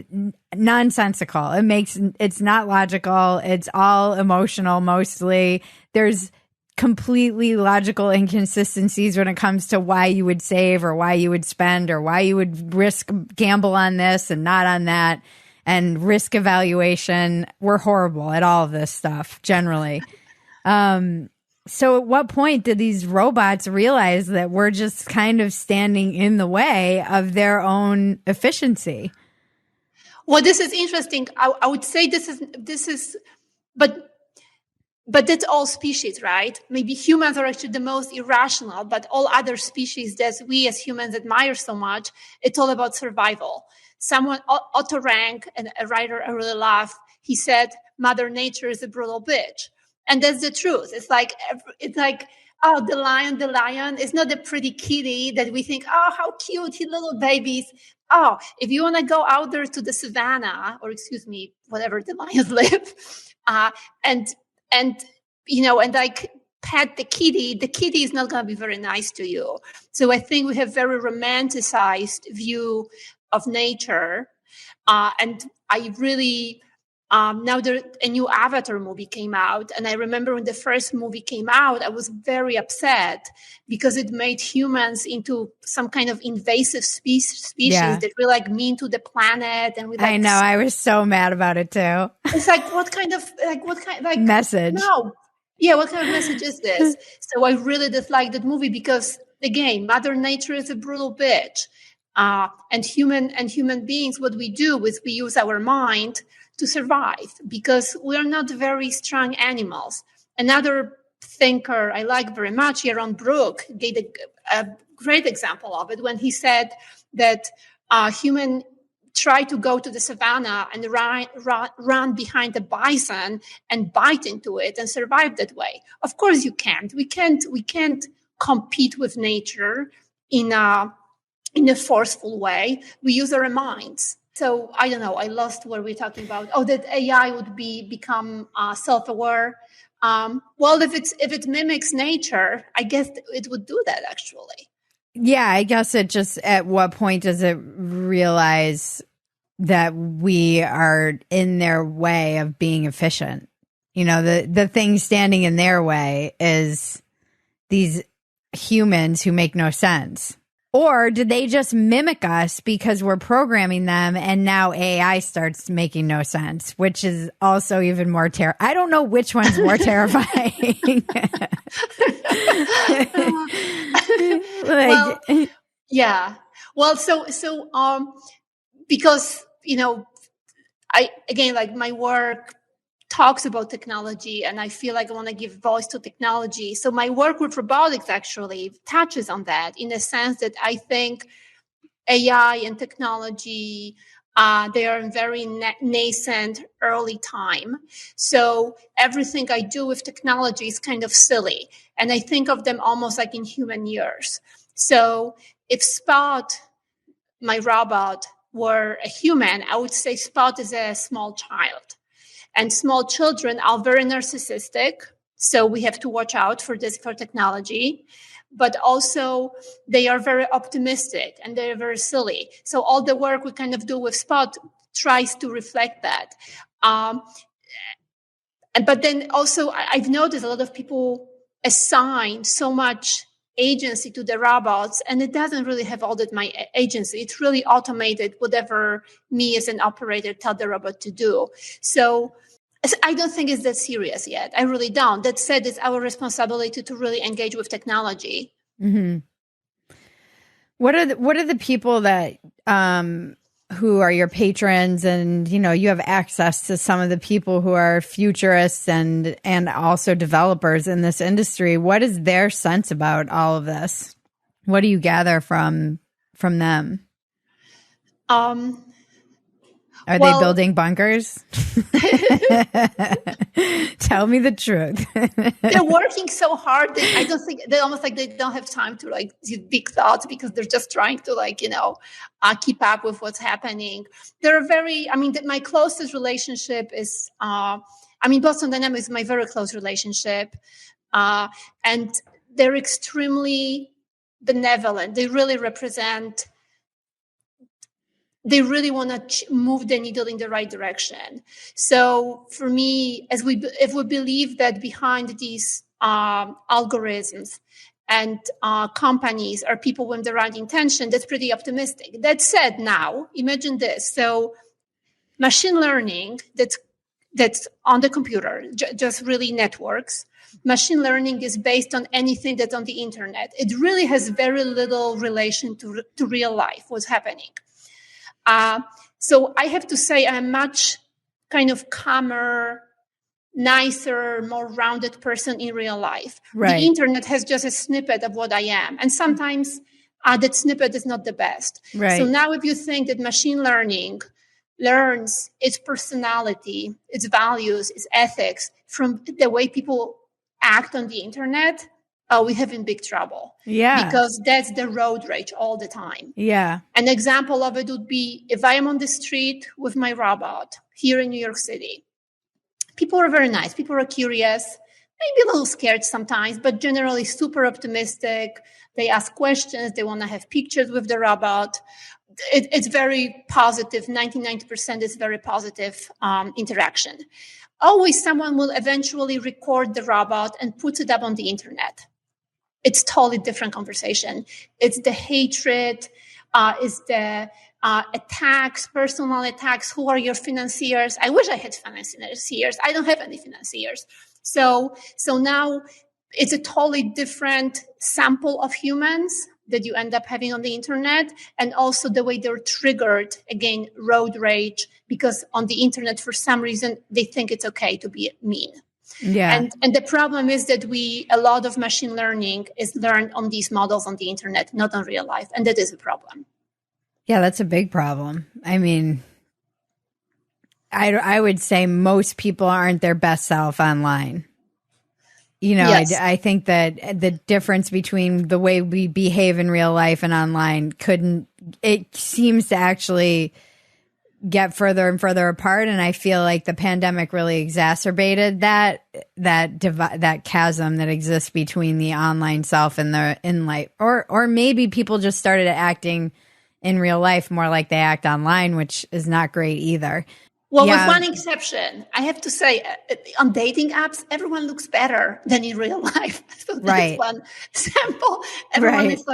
nonsensical. It's not logical. It's all emotional mostly. There's completely logical inconsistencies when it comes to why you would save or why you would spend or why you would gamble on this and not on that. And risk evaluation, we're horrible at all of this stuff generally. So at what point did these robots realize that we're just kind of standing in the way of their own efficiency? Well, this is interesting. I would say this is, but that's all species, right? Maybe humans are actually the most irrational, but all other species that we as humans admire so much, it's all about survival. Someone, Otto Rank, and a writer I really love, he said, Mother Nature is a brutal bitch. And that's the truth. It's like, oh, the lion is not a pretty kitty that we think, oh, how cute, his little babies. Oh, if you want to go out there to the savannah, or whatever the lions live, and like pet the kitty is not going to be very nice to you. So I think we have very romanticized view of nature. And I really, now a new Avatar movie came out. And I remember when the first movie came out, I was very upset because it made humans into some kind of invasive species that we're like mean to the planet. And I know, I was so mad about it too. It's like, what kind of message? No. Yeah, what kind of message is this? So I really dislike that movie because, again, Mother Nature is a brutal bitch. And human beings, what we do is we use our mind to survive because we are not very strong animals. Another thinker I like very much, Yaron Brook, gave a great example of it when he said that human try to go to the savannah and run behind the bison and bite into it and survive that way. Of course you can't. We can't compete with nature in a forceful way. We use our minds. So I don't know. I lost what we're talking about. Oh, that AI would become self-aware. Well, if it mimics nature, I guess it would do that actually. Yeah, I guess it just, at what point does it realize that we are in their way of being efficient? The thing standing in their way is these humans who make no sense. Or did they just mimic us because we're programming them and now AI starts making no sense, which is also even more I don't know which one's more terrifying. Well, yeah. Well, so because, I, again, like my work talks about technology and I feel like I want to give voice to technology. So my work with robotics actually touches on that in the sense that I think AI and technology They are in very nascent early time. So everything I do with technology is kind of silly. And I think of them almost like in human years. So if Spot, my robot, were a human, I would say Spot is a small child. And small children are very narcissistic. So we have to watch out for this, for technology. But also they are very optimistic and they're very silly. So all the work we kind of do with Spot tries to reflect that. But then also I've noticed a lot of people assign so much agency to the robots, and it doesn't really have all that my agency. It's really automated whatever me as an operator tell the robot to do. So I don't think it's that serious yet. I really don't. That said, it's our responsibility to really engage with technology. Mm-hmm. What are the people that who are your patrons, and you have access to some of the people who are futurists and also developers in this industry? What is their sense about all of this? What do you gather from them? Are they building bunkers? Tell me the truth. They're working so hard. I don't think they almost like they don't have time to like these big thoughts, because they're just trying to keep up with what's happening. They're my closest relationship is, Boston Dynamics is my very close relationship. And they're extremely benevolent. They really want to move the needle in the right direction. So for me, if we believe that behind these algorithms and companies are people with the right intention, that's pretty optimistic. That said, now imagine this. So machine learning that's on the computer, just really networks. Machine learning is based on anything that's on the internet. It really has very little relation to real life, what's happening. So I have to say I'm much kind of calmer, nicer, more rounded person in real life. Right. The internet has just a snippet of what I am. And sometimes that snippet is not the best. Right. So now if you think that machine learning learns its personality, its values, its ethics from the way people act on the internet, we have in big trouble. Yeah. Because that's the road rage all the time. Yeah. An example of it would be if I am on the street with my robot here in New York City. People are very nice. People are curious, maybe a little scared sometimes, but generally super optimistic. They ask questions. They want to have pictures with the robot. It's very positive. 99% is very positive interaction. Always someone will eventually record the robot and put it up on the internet. It's totally different conversation. It's the hatred, it's the attacks, personal attacks. Who are your financiers? I wish I had financiers. I don't have any financiers. So now it's a totally different sample of humans that you end up having on the internet, and also the way they're triggered, again, road rage, because on the internet, for some reason, they think it's okay to be mean. Yeah. And the problem is that a lot of machine learning is learned on these models on the internet, not on real life. And that is a problem. Yeah, that's a big problem. I mean, I would say most people aren't their best self online. Yes. I think that the difference between the way we behave in real life and online it seems to actually get further and further apart. And I feel like the pandemic really exacerbated that chasm that exists between the online self and the in life, or maybe people just started acting in real life more like they act online, which is not great either. Well, with one exception, I have to say, on dating apps, everyone looks better than in real life. So that's one sample. Everyone is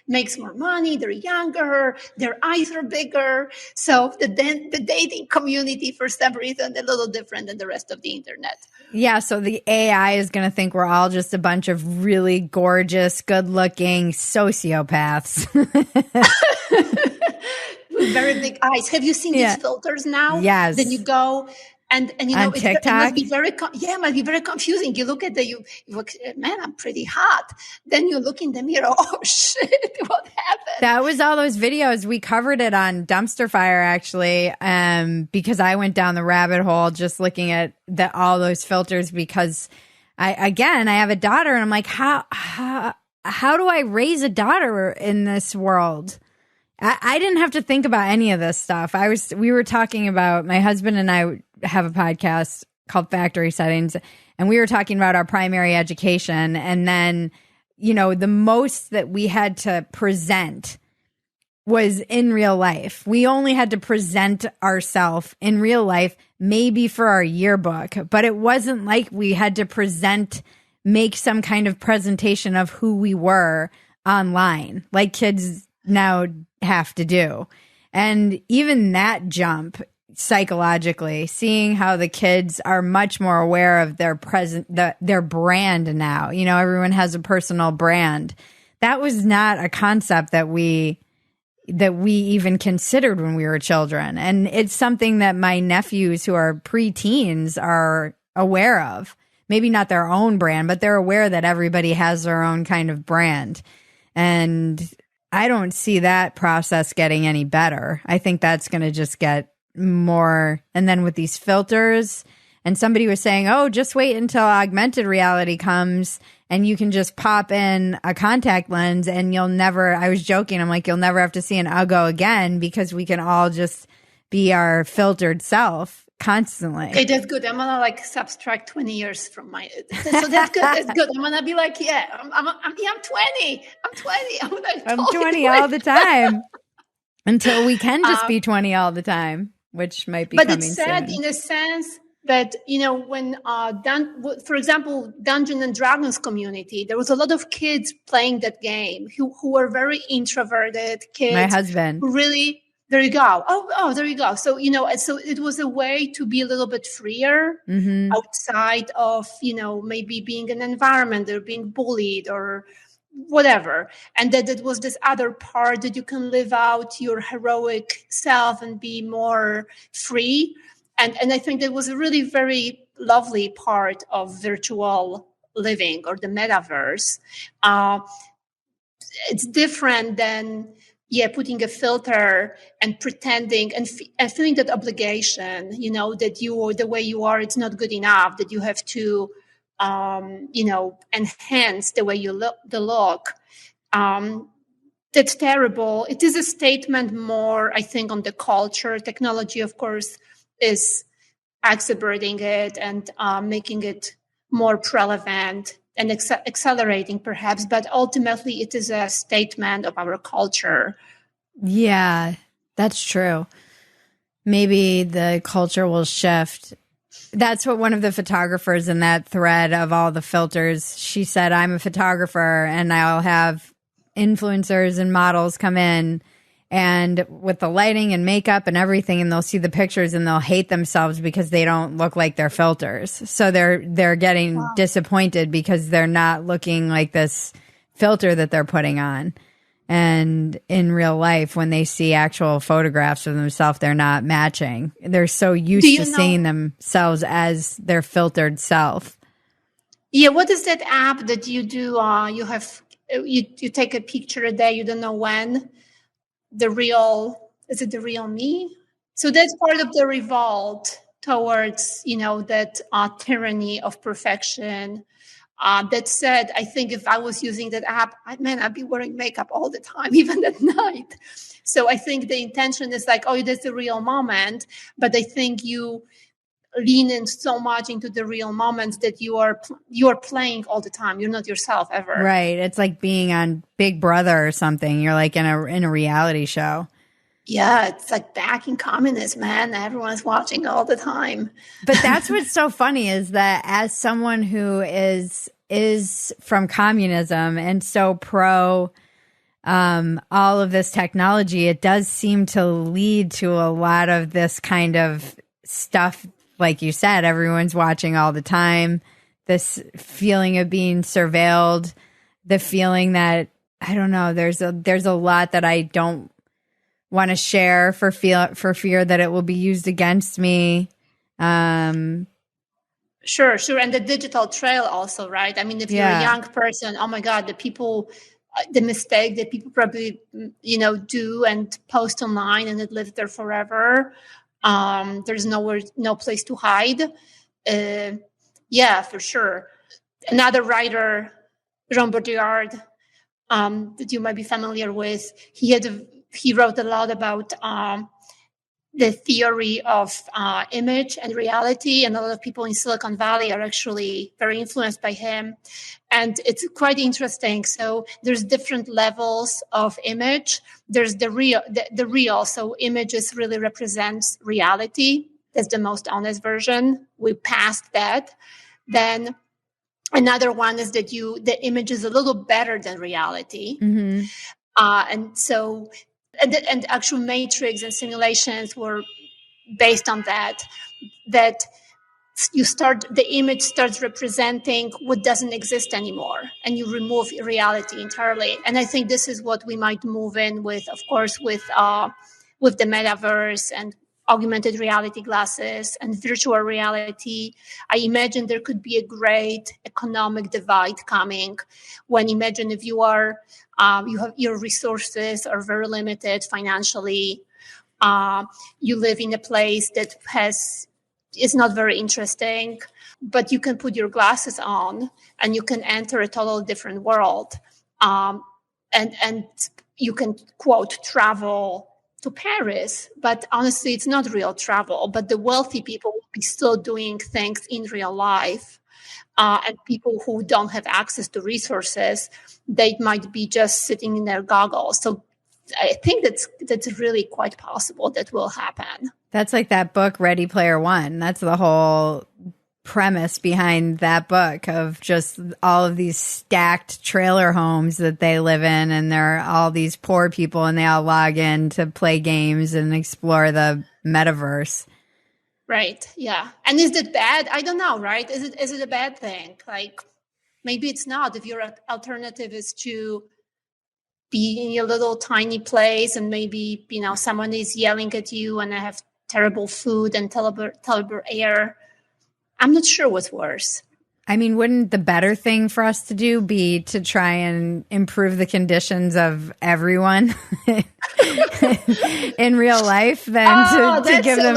makes more money, they're younger, their eyes are bigger. So the dating community, for some reason, a little different than the rest of the internet. Yeah, so the AI is going to think we're all just a bunch of really gorgeous, good-looking sociopaths. With very big eyes. Have you seen these filters now? Yes. Then you go And On it TikTok? must be it might be very confusing. You look at you look, man, I'm pretty hot. Then you look in the mirror, oh shit, what happened? That was all those videos. We covered it on Dumpster Fire, actually, because I went down the rabbit hole just looking at all those filters, because I have a daughter, and I'm like, how do I raise a daughter in this world? I didn't have to think about any of this stuff. We were talking about, my husband and I have a podcast called Factory Settings, and we were talking about our primary education. And then, the most that we had to present was in real life. We only had to present ourselves in real life, maybe for our yearbook, but it wasn't like we had to make some kind of presentation of who we were online, like kids now have to do. And even that jump psychologically, seeing how the kids are much more aware of their their brand now, everyone has a personal brand. That was not a concept that we even considered when we were children. And it's something that my nephews who are preteens are aware of. Maybe not their own brand, but they're aware that everybody has their own kind of brand. And I don't see that process getting any better. I think that's going to just get more. And then with these filters, and somebody was saying, oh, just wait until augmented reality comes and you can just pop in a contact lens and I was joking, I'm like, you'll never have to see an Uggo again, because we can all just be our filtered self constantly. Okay, that's good. I'm gonna subtract 20 years from my. So that's good. That's good. I'm gonna be like, yeah, I'm 20. I'm 20 all the time until we can just be 20 all the time, which might be. But coming it's sad soon. In a sense that when for example, Dungeons and Dragons community, there was a lot of kids playing that game who were very introverted kids. My husband who really. There you go. Oh, there you go. So, so it was a way to be a little bit freer outside of, maybe being in an environment or being bullied or whatever. And that it was this other part that you can live out your heroic self and be more free. And I think that was a really very lovely part of virtual living or the metaverse. It's different than putting a filter and pretending and feeling that obligation, that the way you are, it's not good enough, that you have to, enhance the way you look, that's terrible. It is a statement more, I think, on the culture. Technology, of course, is exacerbating it and making it more relevant and accelerating perhaps, but ultimately it is a statement of our culture. Yeah, that's true. Maybe the culture will shift. That's what one of the photographers in that thread of all the filters, she said, I'm a photographer and I'll have influencers and models come in and with the lighting and makeup and everything, and they'll see the pictures and they'll hate themselves because they don't look like their filters. So they're getting disappointed because they're not looking like this filter that they're putting on. And in real life, when they see actual photographs of themselves, they're not matching. They're so used to seeing themselves as their filtered self. Yeah, what is that app that you do? You take a picture a day, you don't know when. Is it the real me? So that's part of the revolt towards, that tyranny of perfection. That said, I think if I was using that app, I'd be wearing makeup all the time, even at night. So I think the intention is oh, that's the real moment. But I think you lean in so much into the real moments that you are playing all the time. You're not yourself ever. Right. It's like being on Big Brother or something. You're like in a reality show. Yeah, it's like back in communism, man. Everyone's watching all the time. But that's what's so funny is that as someone who is from communism and so pro all of this technology, it does seem to lead to a lot of this kind of stuff. Like you said, everyone's watching all the time. This feeling of being surveilled, the feeling that, I don't know, there's a lot that I don't want to share for fear that it will be used against me. Sure. And the digital trail also, right? I mean, if you're a young person, oh my God, the mistake that people probably, do and post online and it lives there forever. There's no place to hide. Yeah, for sure. Another writer, Jean Baudrillard, that you might be familiar with, he wrote a lot about the theory of image and reality, and a lot of people in Silicon Valley are actually very influenced by him. And it's quite interesting. So there's different levels of image. There's the real. So images really represents reality. That's the most honest version. We passed that. Then another one is that the image is a little better than reality. Mm-hmm. And actual matrix and simulations were based on that the image starts representing what doesn't exist anymore, and you remove reality entirely. And I think this is what we might move in with, of course, with the metaverse and augmented reality glasses and virtual reality. I imagine there could be a great economic divide coming when, imagine if you have your resources are very limited financially. You live in a place that is not very interesting, but you can put your glasses on and you can enter a totally different world. And you can, quote, travel to Paris, but honestly, it's not real travel. But the wealthy people will be still doing things in real life. And people who don't have access to resources, they might be just sitting in their goggles. So I think that's really quite possible that will happen. That's like that book, Ready Player One. That's the whole premise behind that book, of just all of these stacked trailer homes that they live in, and there are all these poor people and they all log in to play games and explore the metaverse. Right. Yeah. And is it bad? I don't know, right? Is it a bad thing? Like, maybe it's not. If your alternative is to be in your little tiny place and maybe, someone is yelling at you and they have terrible food and terrible air. I'm not sure what's worse. I mean, wouldn't the better thing for us to do be to try and improve the conditions of everyone in real life than to give them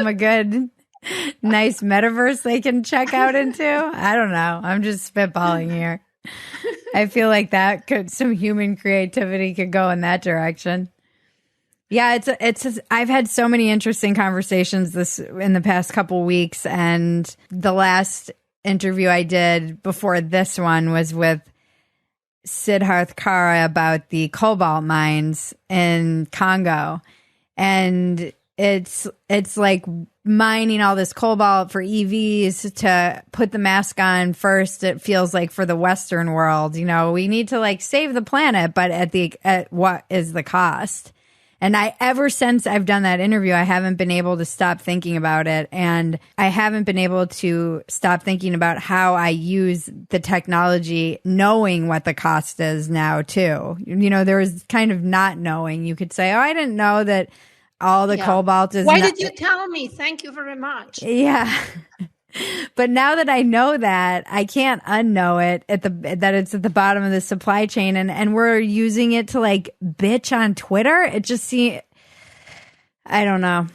a good nice metaverse they can check out into? I don't know. I'm just spitballing here. I feel like some human creativity could go in that direction. Yeah, I've had so many interesting conversations in the past couple weeks, and the last interview I did before this one was with Siddharth Kara about the cobalt mines in Congo. And it's like mining all this cobalt for EVs to put the mask on first. It feels like for the Western world, we need to like save the planet, but at what is the cost? And ever since I've done that interview, I haven't been able to stop thinking about it. And I haven't been able to stop thinking about how I use the technology, knowing what the cost is now too. There was kind of not knowing. You could say, oh, I didn't know that all the cobalt is. Why did you tell me? Thank you very much. Yeah. But now that I know that, I can't unknow it that it's at the bottom of the supply chain, and we're using it to like bitch on Twitter. It just seems, I don't know.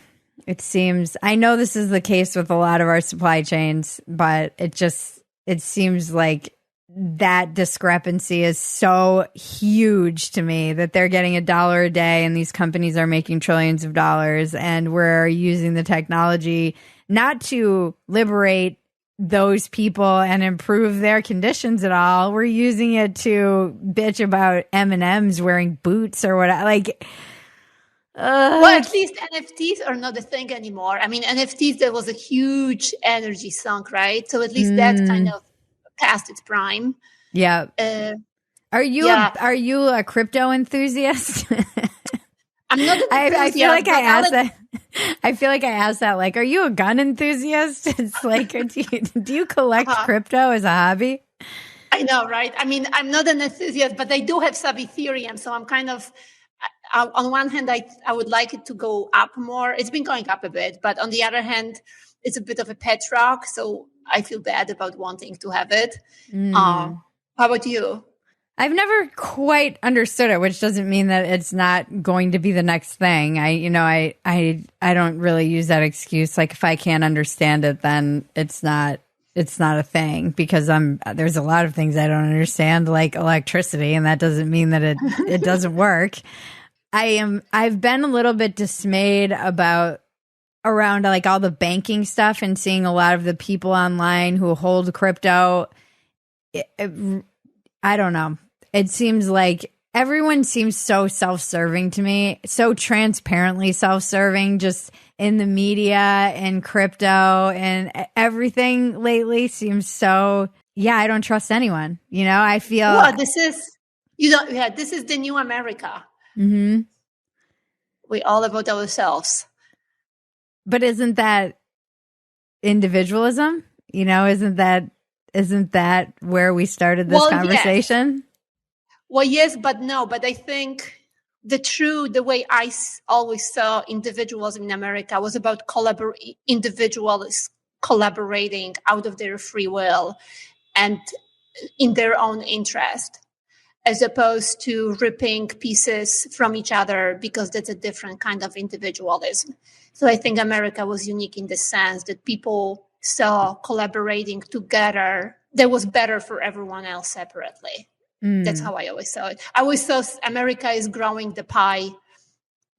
It seems, I know this is the case with a lot of our supply chains, but it seems like that discrepancy is so huge to me that they're getting $1 a day and these companies are making trillions of dollars, and we're using the technology not to liberate those people and improve their conditions at all. We're using it to bitch about M&Ms wearing boots or whatever. Like, well, at least NFTs are not a thing anymore. I mean, NFTs, there was a huge energy sunk, right? So at least that's kind of past its prime. Yeah. Are you a crypto enthusiast? I'm not an enthusiast. I feel like I asked that. I feel like I asked that. Like, are you a gun enthusiast? It's like, do you collect crypto as a hobby? I know, right? I mean, I'm not an enthusiast, but I do have some Ethereum, so I'm kind of. on one hand, I would like it to go up more. It's been going up a bit, but on the other hand, it's a bit of a pet rock. So I feel bad about wanting to have it. How about you? I've never quite understood it, which doesn't mean that it's not going to be the next thing. I don't really use that excuse. Like if I can't understand it, then it's not a thing, because there's a lot of things I don't understand, like electricity, and that doesn't mean that it doesn't work. I've been a little bit dismayed around like all the banking stuff and seeing a lot of the people online who hold crypto. I don't know. It seems like everyone seems so self-serving to me, so transparently self-serving, just in the media and crypto and everything lately seems so, I don't trust anyone. I feel. Well, this is the new America. Mm-hmm. We're all about ourselves. But isn't that individualism? Isn't that where we started this conversation? Yes. Well, yes, but no. But I think the way I always saw individualism in America was about individuals collaborating out of their free will and in their own interest, as opposed to ripping pieces from each other, because that's a different kind of individualism. So I think America was unique in the sense that people saw collaborating together that was better for everyone else separately. That's how I always saw it. I always saw America is growing the pie.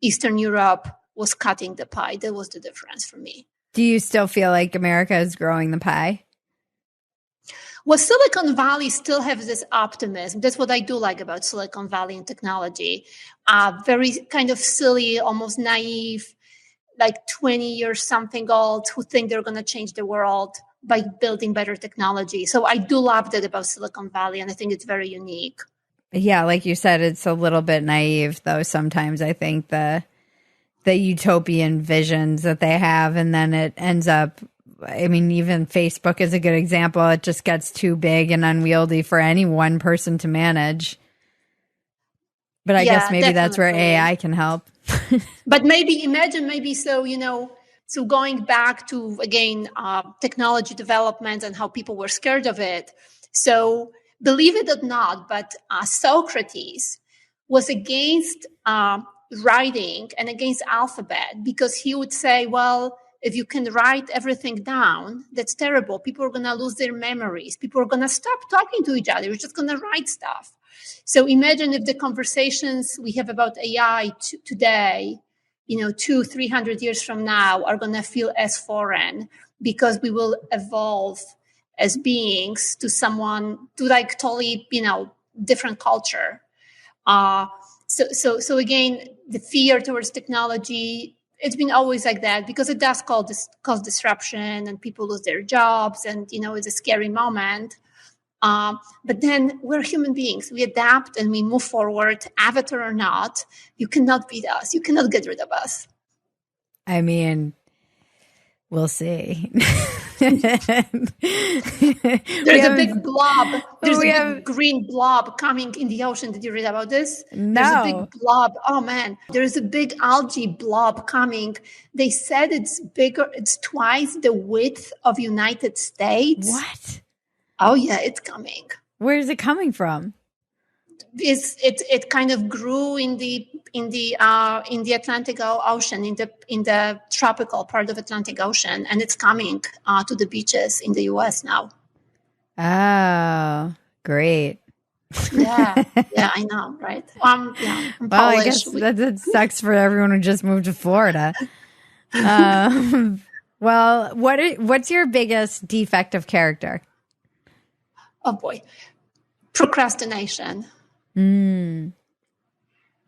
Eastern Europe was cutting the pie. That was the difference for me. Do you still feel like America is growing the pie? Well, Silicon Valley still has this optimism. That's what I do like about Silicon Valley and technology. Very kind of silly, almost naive, like 20 years something old, who think they're going to change the world by building better technology. So I do love that about Silicon Valley, and I think it's very unique. Yeah, like you said, it's a little bit naive, though. Sometimes I think the utopian visions that they have, and then it ends up, even Facebook is a good example. It just gets too big and unwieldy for any one person to manage. But I guess maybe that's where AI can help. But so going back to, again, technology development and how people were scared of it. So believe it or not, but Socrates was against writing and against alphabet, because he would say, well, if you can write everything down, that's terrible. People are going to lose their memories. People are going to stop talking to each other. We're just going to write stuff. So imagine if the conversations we have about AI today, 200-300 years from now, are going to feel as foreign, because we will evolve as beings to like totally, different culture. So again, the fear towards technology, it's been always like that, because it does cause disruption and people lose their jobs, and, it's a scary moment. But then we're human beings. We adapt and we move forward, avatar or not. You cannot beat us. You cannot get rid of us. We'll see. There's a big blob. There's a big green blob coming in the ocean. Did you read about this? No. There's a big blob. Oh, man. There's a big algae blob coming. They said it's bigger. It's twice the width of United States. What? Oh, yeah, it's coming. Where is it coming from? It kind of grew in the Atlantic Ocean, in the tropical part of Atlantic Ocean, and it's coming to the beaches in the U.S. now. Oh, great! Yeah, I know, right? I'm well, Polish. I guess that sucks for everyone who just moved to Florida. Well, what's your biggest defect of character? Oh boy, procrastination. Well,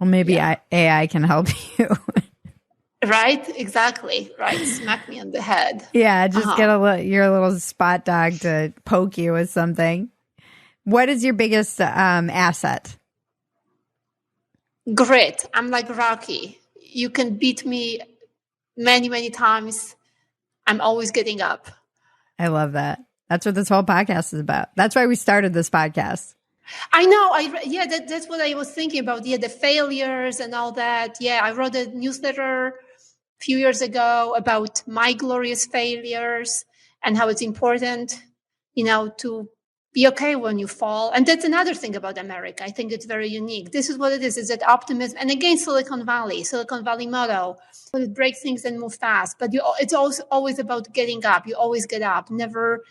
maybe AI can help you. Right? Exactly. Right. Smack me on the head. Yeah, just get your little spot dog to poke you with something. What is your biggest asset? Grit. I'm like Rocky. You can beat me many, many times. I'm always getting up. I love that. That's what this whole podcast is about. That's why we started this podcast. I know. That's what I was thinking about. Yeah, the failures and all that. Yeah, I wrote a newsletter a few years ago about my glorious failures and how it's important, to be okay when you fall. And that's another thing about America. I think it's very unique. This is what it is that optimism. And again, Silicon Valley motto, break things and move fast. But it's also always about getting up. You always get up. Never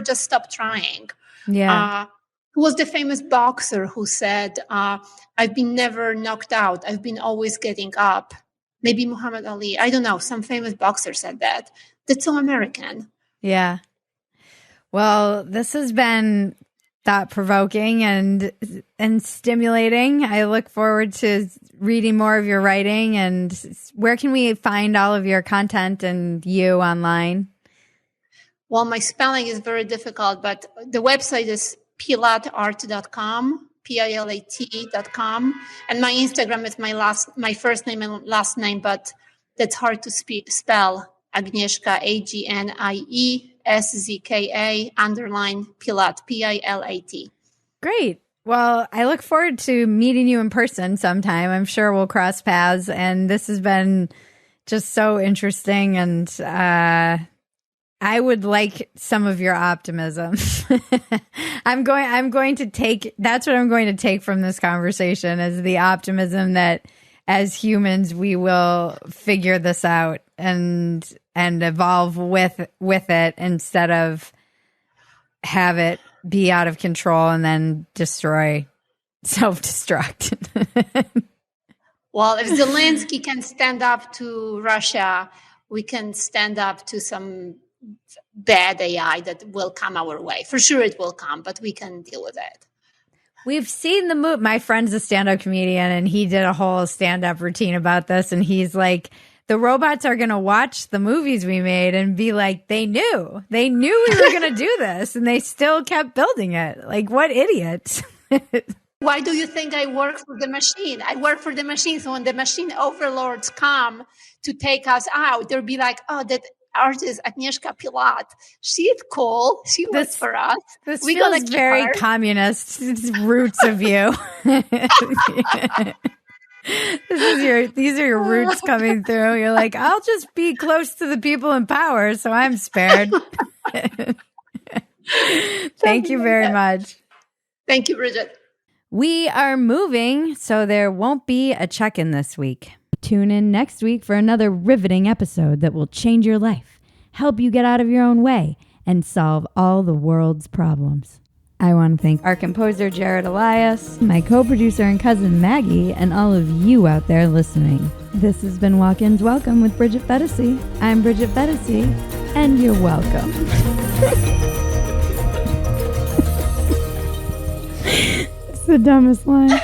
just stop trying. Yeah. Who was the famous boxer who said, I've been never knocked out. I've been always getting up. Maybe Muhammad Ali. I don't know. Some famous boxer said that. That's so American. Yeah. Well, this has been thought-provoking and stimulating. I look forward to reading more of your writing. And where can we find all of your content and you online? Well, my spelling is very difficult, but the website is pilatart.com, pilat.com. And my Instagram is my first name and last name, but that's hard to spell. Agnieszka, AGNIESZKA _Pilat, PILAT. Great. Well, I look forward to meeting you in person sometime. I'm sure we'll cross paths. And this has been just so interesting. And I would like some of your optimism. I'm going to take, that's what I'm going to take from this conversation, is the optimism that as humans, we will figure this out and evolve with it, instead of have it be out of control and then self-destruct. Well, if Zelensky can stand up to Russia, we can stand up to some bad AI that will come our way. For sure it will come, but we can deal with it. We've seen the move. My friend's a stand-up comedian, and he did a whole stand-up routine about this. And he's like, the robots are going to watch the movies we made and be like, they knew we were going to do this, and they still kept building it. Like, what idiots. Why do you think I work for the machine? I work for the machine. So when the machine overlords come to take us out, they'll be like, oh, that artist Agnieszka Pilat, she's cool. She works for us. This feels very communist roots of you. These are your roots coming through. You're like, I'll just be close to the people in power, so I'm spared. Thank you very much. Thank you, Bridget. We are moving, so there won't be a check-in this week. Tune in next week for another riveting episode that will change your life, help you get out of your own way, and solve all the world's problems. I want to thank our composer, Jared Elias, my co-producer and cousin, Maggie, and all of you out there listening. This has been Walk-Ins Welcome with Bridget Phetasy. I'm Bridget Phetasy, and you're welcome. It's the dumbest line.